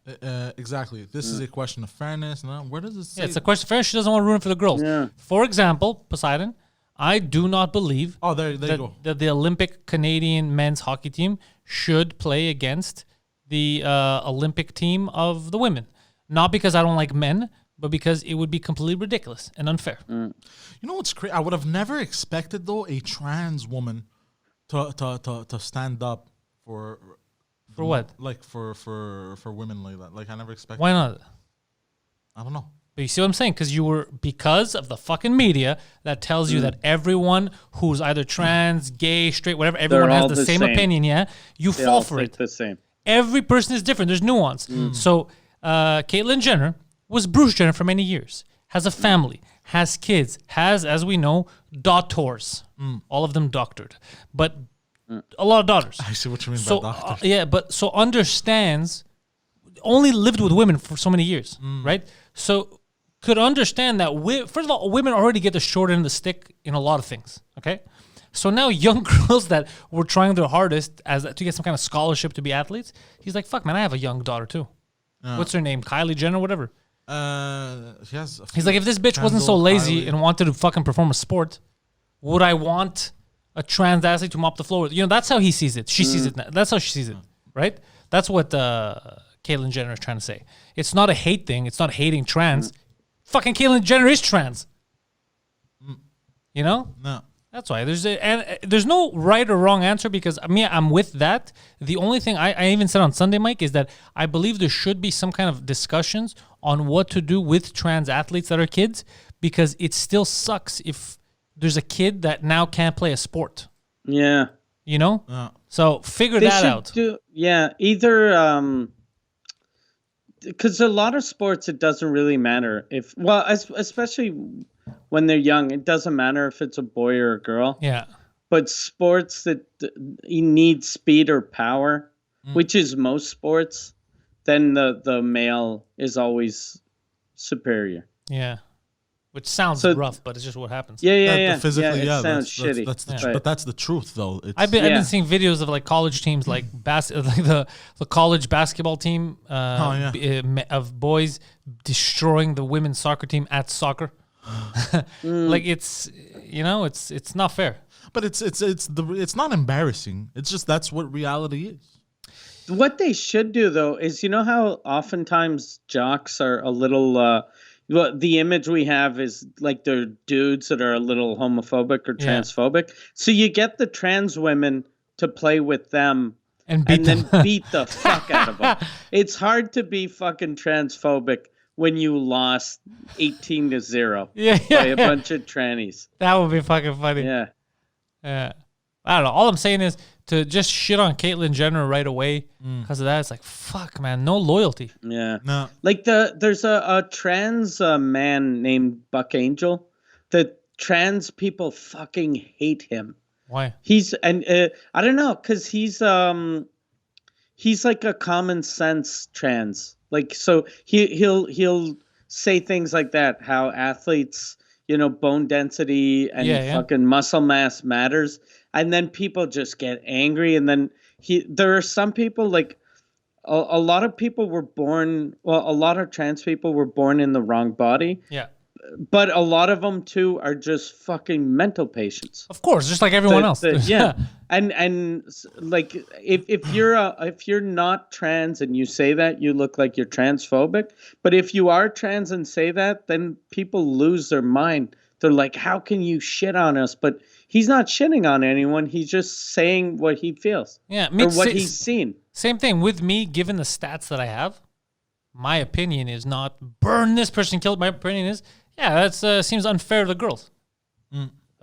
Exactly. This is a question of fairness. No, where does it say? Yeah, it's a question of fair. She doesn't want to ruin it for the girls. Yeah. For example, Poseidon, I do not believe Oh, there you go. that the Olympic Canadian men's hockey team should play against the Olympic team of the women. Not because I don't like men, but because it would be completely ridiculous and unfair. You know what's crazy? I would have never expected though a trans woman to stand up for what? Like for women like that. Like I never expected. Why not? I don't know. But you see what I'm saying? Because of the fucking media that tells you that everyone who's either trans, gay, straight, whatever, everyone has the same opinion. Yeah, you They fall all for think it. the same. Every person is different. There's nuance. So Caitlyn Jenner was Bruce Jenner for many years. Has a family. Has kids. Has, as we know, daughters. All of them doctored, but a lot of daughters. I see what you mean So by doctor. so understands. Only lived with women for so many years, right? So could understand that. First of all, women already get the short end of the stick in a lot of things. Okay, so now young girls that were trying their hardest to get some kind of scholarship to be athletes, he's like, "Fuck, man, I have a young daughter too. What's her name? Kylie Jenner, whatever." He has He's like, if this bitch wasn't so lazy and wanted to fucking perform a sport, would I want a trans athlete to mop the floor with? You know, that's how he sees it. She sees it. That's how she sees it, right? That's what Caitlyn Jenner is trying to say. It's not a hate thing. It's not hating trans. Fucking Caitlyn Jenner is trans. You know? No. That's why there's no right or wrong answer because I'm with that. The only thing I even said on Sunday, Mike, is that I believe there should be some kind of discussions on what to do with trans athletes that are kids because it still sucks if there's a kid that now can't play a sport. Yeah. You know? Yeah. So figure They that should out. either because a lot of sports it doesn't really matter especially when they're young, it doesn't matter if it's a boy or a girl. Yeah. But sports that you need speed or power, which is most sports, then the male is always superior. Yeah. Which sounds So- rough, but it's just what happens. Yeah. Physically, it yeah. sounds shitty. That's the Right. but that's the truth, though. It's, I've Yeah. been seeing videos of like college teams, like like the college basketball team of boys destroying the women's soccer team at soccer. Like it's it's not fair. but it's not embarrassing. It's just that's what reality is. What they should do though is how oftentimes jocks are a little the image we have is like they're dudes that are a little homophobic or Yeah. transphobic. So you get the trans women to play with them And beat and them. then beat the fuck out of them. It's hard to be fucking transphobic when you lost 18-0 Yeah, by a bunch of trannies. That would be fucking funny. Yeah. Yeah. I don't know. All I'm saying is to just shit on Caitlyn Jenner right away because of that. It's like, fuck, man, no loyalty. Yeah. No. Like there's a trans man named Buck Angel. The trans people fucking hate him. Why? I don't know, cause he's like a common sense trans. Like so he'll say things like that, how athletes, bone density and fucking muscle mass matters, and then people just get angry, and then there are some people like a lot of people were born. Well, a lot of trans people were born in the wrong body. Yeah. But a lot of them too are just fucking mental patients. Of course, just like everyone else. Yeah, and like if you're not trans and you say that, you look like you're transphobic. But if you are trans and say that, then people lose their mind. They're like, how can you shit on us? But he's not shitting on anyone. He's just saying what he feels. Yeah, or what he's seen. Same thing with me, given the stats that I have. My opinion is not burn this person killed. My opinion is, yeah, that seems unfair to the girls.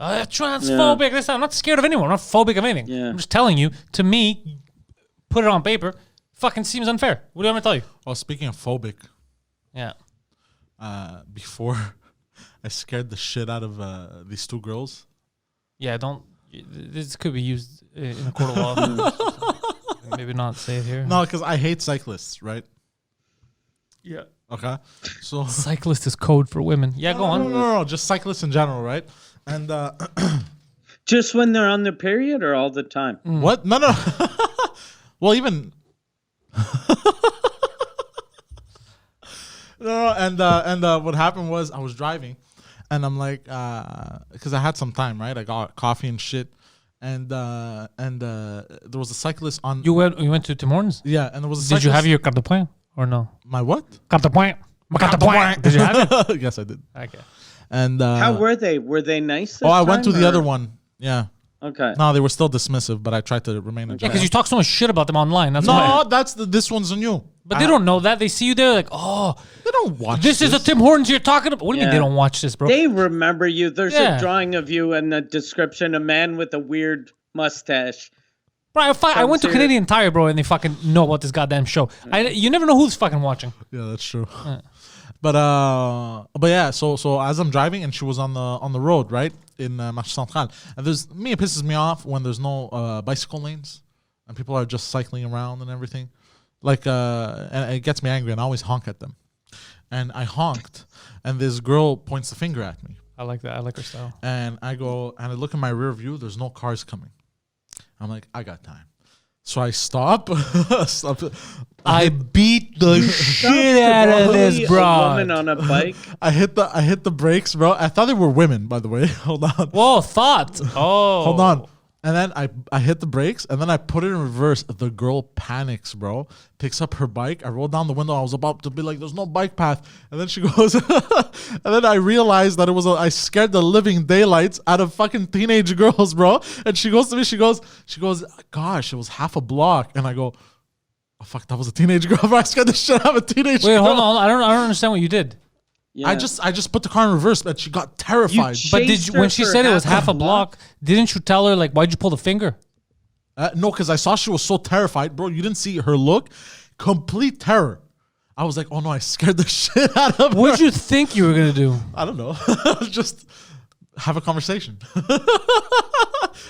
Transphobic. This, I'm not scared of anyone. I'm not phobic of anything. Yeah. I'm just telling you, to me, put it on paper, fucking seems unfair. What do you want me to tell you? Oh, speaking of phobic, Yeah. before I scared the shit out of these two girls. Yeah, don't. This could be used in a court of law. Maybe not say it here. No, because I hate cyclists, right? Yeah. Okay, so Cyclist is code for women. Yeah, go on. no, just cyclists in general, right? And Just when they're on their period or all the time? what? No. Well, even no. And what happened was I was driving, and I'm like, because I had some time, right? I got coffee and shit, and there was a cyclist on. You went to Tim Hortons? Yeah, and there was a Did cyclist. you have your carte de pointe or no? My what? Carte de pointe. Did you have it? Yes, I did. Okay. And How were they? Were they nice? This I went to time, the or- other one. Yeah. Okay. No, they were still dismissive, but I tried to remain Yeah, enjoyable. because you talk so much shit about them online. That's No, why. this one's new. But they don't know that. They see you there like, oh, They don't watch this is a Tim Hortons you're talking about. What do you mean Yeah. they don't watch this, bro? They remember you. There's Yeah. a drawing of you and the description: a man with a weird mustache. Bro, I went to here. Canadian Tire, bro, and they fucking know about this goddamn show. You never know who's fucking watching. Yeah, that's true. But yeah, so as I'm driving and she was on the road, right, in Marché Central, and it pisses me off when there's no bicycle lanes and people are just cycling around and everything. Like and it gets me angry and I always honk at them. And I honked and this girl points the finger at me. I like that. I like her style. And I go and I look in my rear view, there's no cars coming. I'm like, I got time. So I stop. I beat the shit out of this, A bro. woman on a bike. I hit the brakes, bro. I thought they were women, by the way. Hold on. Whoa, thought. Oh. Hold on. And then I hit the brakes and then I put it in reverse. The girl panics, bro. Picks up her bike. I rolled down the window. I was about to be like, there's no bike path. And then she goes, and then I realized that I scared the living daylights out of fucking teenage girls, bro. And she goes to me, she goes, gosh, it was half a block. And I go, oh, fuck, that was a teenage girl. Bro. I scared the shit out of a teenage Wait, girl. hold on. I don't understand what you did. Yeah. I just put the car in reverse, but she got terrified. You But did Chased you, her when she for said it was half half a a block, didn't you tell her, like, why'd you pull the finger? No, because I saw she was so terrified, bro. You didn't see her look. Complete terror. I was like, oh no, I scared the shit out of her. What did you think you were going to do? I don't know. Just have a conversation.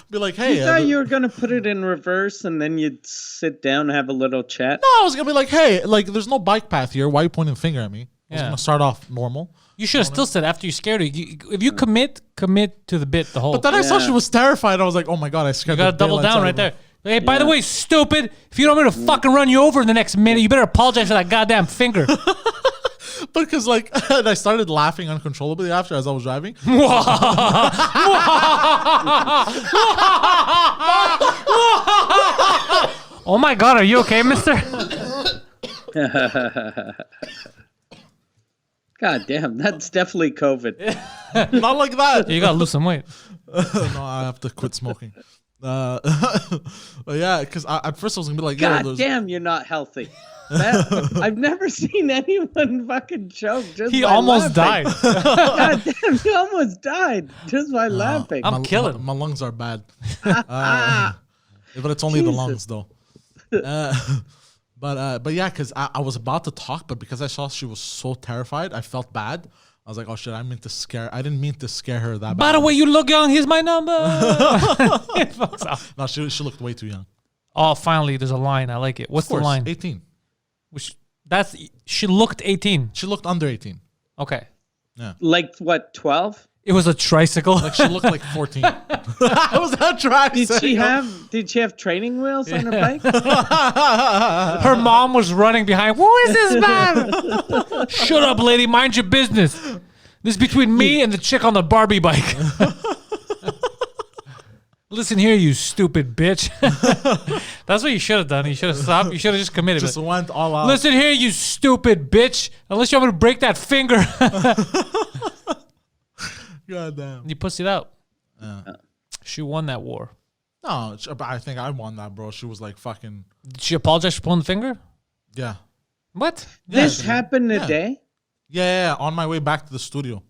Be like, hey. You thought you were gonna put it in reverse and then you'd sit down and have a little chat. No, I was going to be like, hey, like, there's no bike path here. Why are you pointing the finger at me? I was Yeah. going to start off normal. You should have still said after you scared her. If you commit to the bit, the whole. But then I saw Yeah. she was terrified. I was like, oh my God, I scared you got the to double daylights down out right of her. there. Hey, by the way, stupid, if you don't want me to fucking run you over in the next minute, you better apologize for that goddamn finger. Because like, and I started laughing uncontrollably after as I was driving. Oh my God, are you okay, mister? God damn, that's definitely COVID. Not like that. You got to lose some weight. No, I have to quit smoking. But yeah, because at first I was gonna be like, God there's- damn, you're not healthy. I've never seen anyone fucking choke just He by almost laughing. died. God damn, you almost died just by laughing. I'm killing. My lungs are bad. But it's only the Jesus. lungs though. But yeah, because I was about to talk, but because I saw she was so terrified, I felt bad. I was like, oh shit, I didn't mean to scare her that bad. By the way, you look young. Here's my number. It fucks off. No, she looked way too young. Oh, finally, there's a line. I like it. What's Of the course, line? 18. She looked 18. She looked under 18. Okay. Like what, 12? It was a tricycle. Like she looked like 14. I was not trying. Did she have training wheels on her bike? Her mom was running behind. Who is this man? Shut up, lady. Mind your business. This is between me and the chick on the Barbie bike. Listen here, you stupid bitch. That's what you should have done. You should have stopped. You should have just committed. Just went all out. Listen here, you stupid bitch. Unless you want me to break that finger. God damn. You pussied out. She won that war. No, but I think I won that, bro. She was like fucking. Did she apologize for pulling the finger? Yeah. What? This Yeah. happened Yeah. today? Yeah, on my way back to the studio.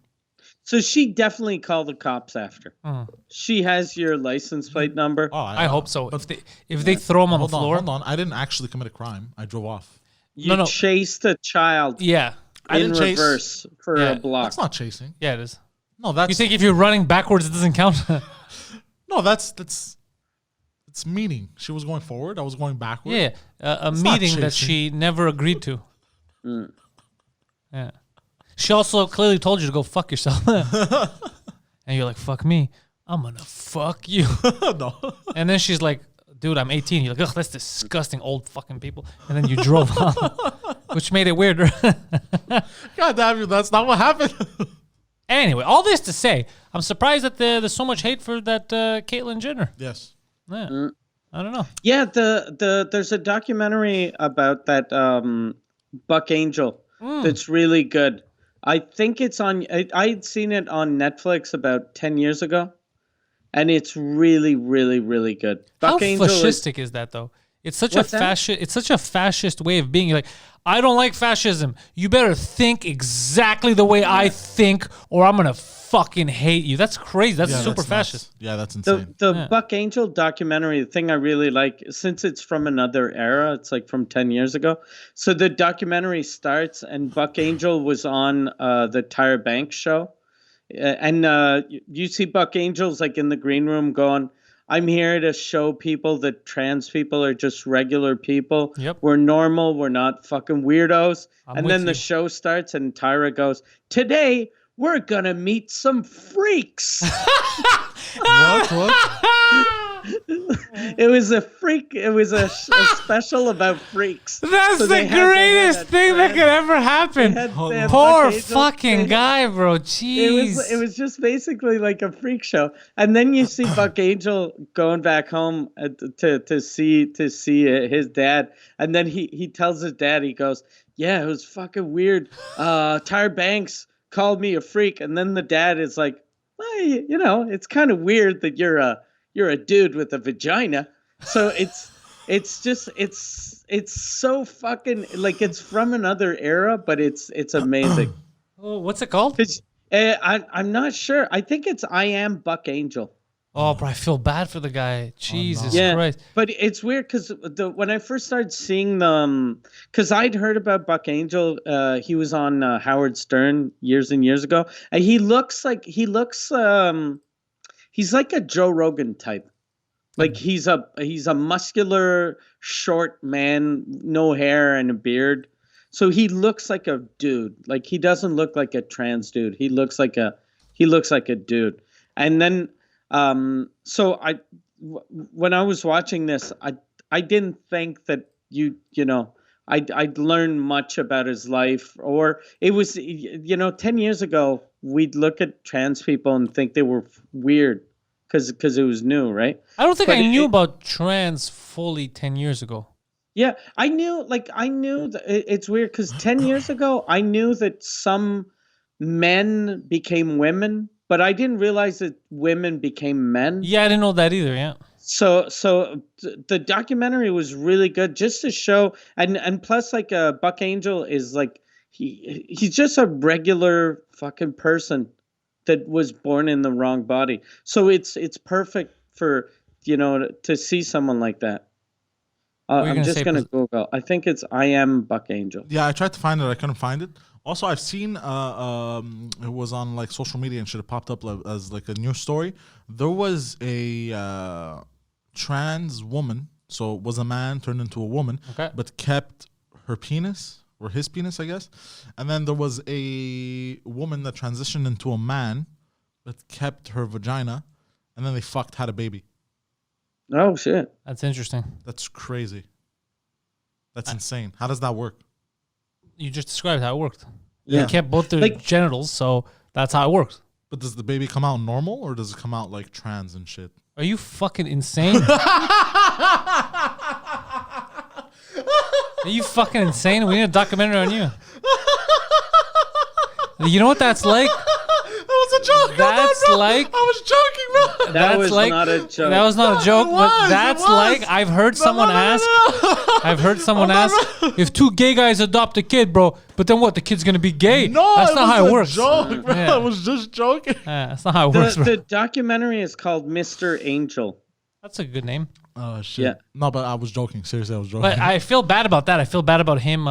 So she definitely called the cops after. She has your license plate number. Oh, I hope so. If they throw him on the floor. Hold on. I didn't actually commit a crime. I drove off. You no. chased a child Yeah. I in didn't chase. reverse for Yeah. a block. That's not chasing. Yeah, it is. No, that's You think if you're running backwards, it doesn't count? no, that's it's meeting. She was going forward. I was going backward. Yeah, a It's not meeting that chasing. she never agreed to. Yeah. She also clearly told you to go fuck yourself. And you're like, fuck me. I'm going to fuck you. No. And then she's like, dude, I'm 18. You're like, ugh, that's disgusting old fucking people. And then you drove on, which made it weirder. God damn you, that's not what happened. Anyway, all this to say, I'm surprised that there's so much hate for that Caitlyn Jenner. Yes. Yeah. I don't know. Yeah, there's a documentary about that Buck Angel. that's really good. I think it's on. I'd seen it on Netflix about 10 years ago, and it's really, really, really good. How Buck Angel fascistic is that though? It's such a What's that? fascist. It's such a fascist way of being. You're like, I don't like fascism. You better think exactly the way I think, or I'm gonna fucking hate you. That's crazy. That's super nuts. fascist. Yeah, that's insane. The Buck Angel documentary, the thing I really like, since it's from another era, it's like from 10 years ago. So the documentary starts, and Buck Angel was on the Tyra Banks show. And you see Buck Angel's like in the green room going, I'm here to show people that trans people are just regular people. Yep. We're normal. We're not fucking weirdos. I'm and with then you. the show starts, and Tyra goes, today we're going to meet some freaks. What? It was a freak. It was a special about freaks. That's So they the had- they greatest had thing that trans- could ever happen. they had Poor Buck Angel fucking say- guy, bro. Jeez. It was just basically like a freak show, and then you see Buck Angel going back home to see his dad, and then he tells his dad, he goes, "Yeah, it was fucking weird. Tyra Banks called me a freak," and then the dad is like, "Well, you know, it's kind of weird that you're a dude with a vagina." So it's so fucking like it's from another era, but it's amazing. Oh, what's it called? I'm not sure. I think it's I Am Buck Angel. Oh, bro, I feel bad for the guy. Jesus Yeah, Christ. but it's weird because when I first started seeing them, because I'd heard about Buck Angel, he was on Howard Stern years and years ago, and he's like a Joe Rogan type. Like he's a muscular, short man, no hair and a beard. So he looks like a dude. Like he doesn't look like a trans dude. He looks like a dude. And then when I was watching this, I didn't think that I'd learn much about his life, or it was 10 years ago we'd look at trans people and think they were weird because it was new, right? I don't think But I knew about trans fully 10 years ago. Yeah, I knew that it's weird because 10 years ago, I knew that some men became women, but I didn't realize that women became men. Yeah, I didn't know that either. Yeah. So the documentary was really good just to show, and plus like Buck Angel is like, he's just a regular fucking person that was born in the wrong body. So it's perfect for, to see someone like that. What were you I'm gonna just say, going to Paz- Google. I think it's I Am Buck Angel. Yeah, I tried to find it. I couldn't find it. Also, I've seen it was on like social media and should have popped up as like a news story. There was a trans woman, so it was a man turned into a woman, Okay. but kept her penis or his penis, I guess. And then there was a woman that transitioned into a man, but kept her vagina, and then they had a baby. Oh, shit. That's interesting. That's crazy. That's insane. How does that work? You just described how it worked. Yeah. They kept both their Like- genitals, so that's how it works. But does the baby come out normal or does it come out like trans and shit? Are you fucking insane? Are you fucking insane? We need a documentary on you. You know what that's like? That was a joke. That's like I was joking, bro. That that's was like not a joke. that was not a joke, It but was, that's it was. like I've heard someone ask. I've heard someone ask if two gay guys adopt a kid, bro. But then what? The kid's gonna be gay? No, that's not how it works. Joke, bro. Yeah. I was just joking. That's not how it works, bro. The documentary is called Mr. Angel. That's a good name. Oh shit. Yeah. No, but I was joking. Seriously, I was joking. But I feel bad about that. I feel bad about him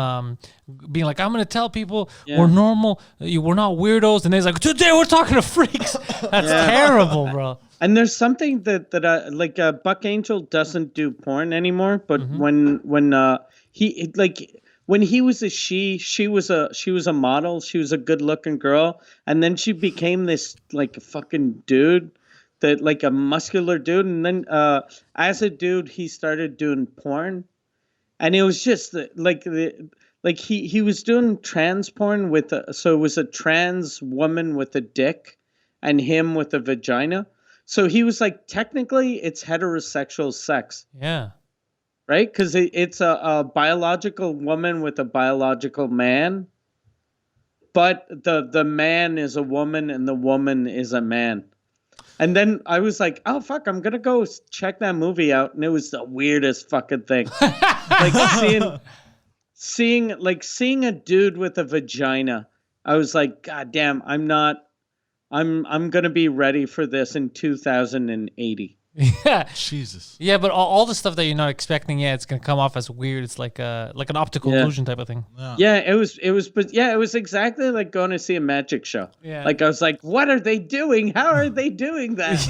being like, I'm going to tell people Yeah. we're normal. We're not weirdos. And he's like, today we're talking to freaks. That's terrible, bro. And there's something that Buck Angel doesn't do porn anymore, but when he was a she was a model, she was a good-looking girl, and then she became this like fucking dude, that like a muscular dude, and then as a dude he started doing porn, and it was just he was doing trans porn so it was a trans woman with a dick and him with a vagina. So he was like, technically it's heterosexual sex, Yeah. right? Because it's a biological woman with a biological man. but the man is a woman and the woman is a man. And then I was like, oh, fuck, I'm going to go check that movie out. And it was the weirdest fucking thing. Like seeing a dude with a vagina. I was like, God damn, I'm going to be ready for this in 2080. Yeah. Jesus. Yeah, but all the stuff that you're not expecting, yeah, it's gonna come off as weird. It's like an optical illusion type of thing. Yeah, it was exactly like going to see a magic show. Yeah. Like I was like, what are they doing? How are they doing that?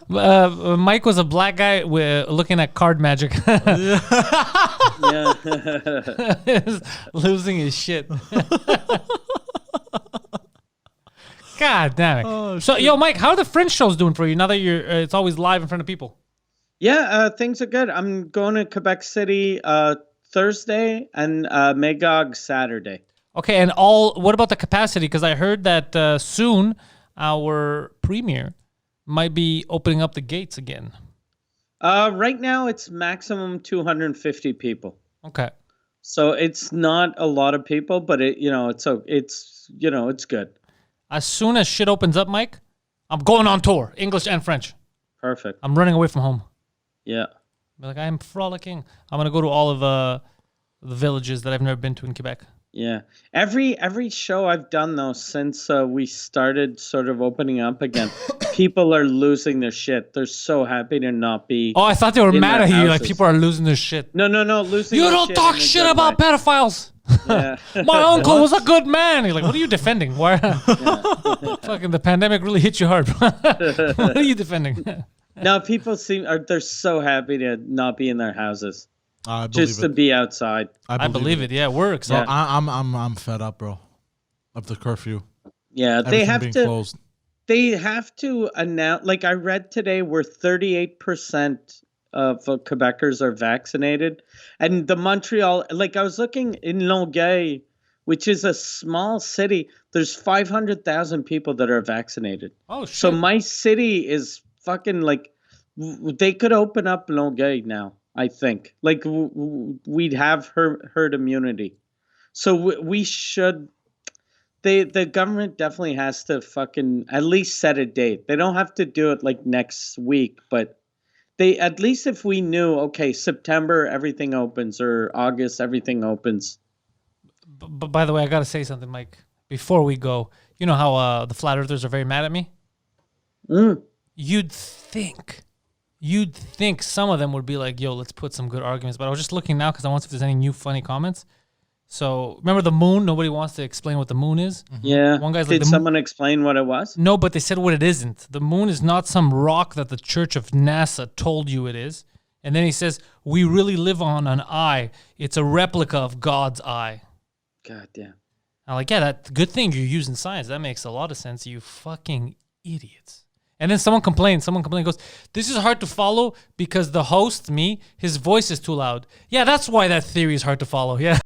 Yeah. Mike was a black guy looking at card magic. Yeah. Losing his shit. God damn it. Oh, So, yo, Mike, how are the French shows doing for you now that you're it's always live in front of people? Yeah, things are good. I'm going to Quebec City Thursday and Magog Saturday. Okay, and what about the capacity? Because I heard that soon our premiere might be opening up the gates again. Right now it's maximum 250 people. Okay. So it's not a lot of people, but it's good. As soon as shit opens up, Mike, I'm going on tour, English and French. Perfect. I'm running away from home. Yeah. Be like, I'm frolicking. I'm gonna go to all of the villages that I've never been to in Quebec. Yeah. Every show I've done though since we started sort of opening up again, people are losing their shit. They're so happy to not be. Oh, I thought they were in mad their at you. Like houses. people are losing their shit. No, losing. You their don't shit talk in a shit good about way. pedophiles. Yeah. My uncle was a good man. You're like, what are you defending? Why? Fucking the pandemic really hit you hard. What are you defending? No, people they're so happy to not be in their houses, I believe just it. to be outside. I believe it. Yeah, it works. Bro, Yeah. I'm fed up, bro, of the curfew. Yeah, Everything they have being to. closed. They have to announce. Like I read today, where 38% of Quebecers are vaccinated, and the Montreal. Like I was looking in Longueuil, which is a small city. There's 500,000 people that are vaccinated. Oh shit. So my city is fucking like. They could open up Longueuil now. I think like we'd have herd immunity, so we should. The government definitely has to fucking at least set a date. They don't have to do it like next week, but they at least if we knew, okay, September everything opens or August everything opens. But by the way, I gotta say something, Mike. Before we go, you know how the flat earthers are very mad at me. You'd think some of them would be like, yo, let's put some good arguments. But I was just looking now because I want to see if there's any new funny comments. So remember the moon? Nobody wants to explain what the moon is. Yeah. One guy's like, Did someone explain what it was? No, but they said what it isn't. The moon is not some rock that the Church of NASA told you it is. And then he says, we really live on an eye. It's a replica of God's eye. God damn. I'm like, yeah, that's a good thing you're using science. That makes a lot of sense, you fucking idiots. And then someone complained, goes, this is hard to follow because the host, me, his voice is too loud. Yeah, that's why that theory is hard to follow. Yeah.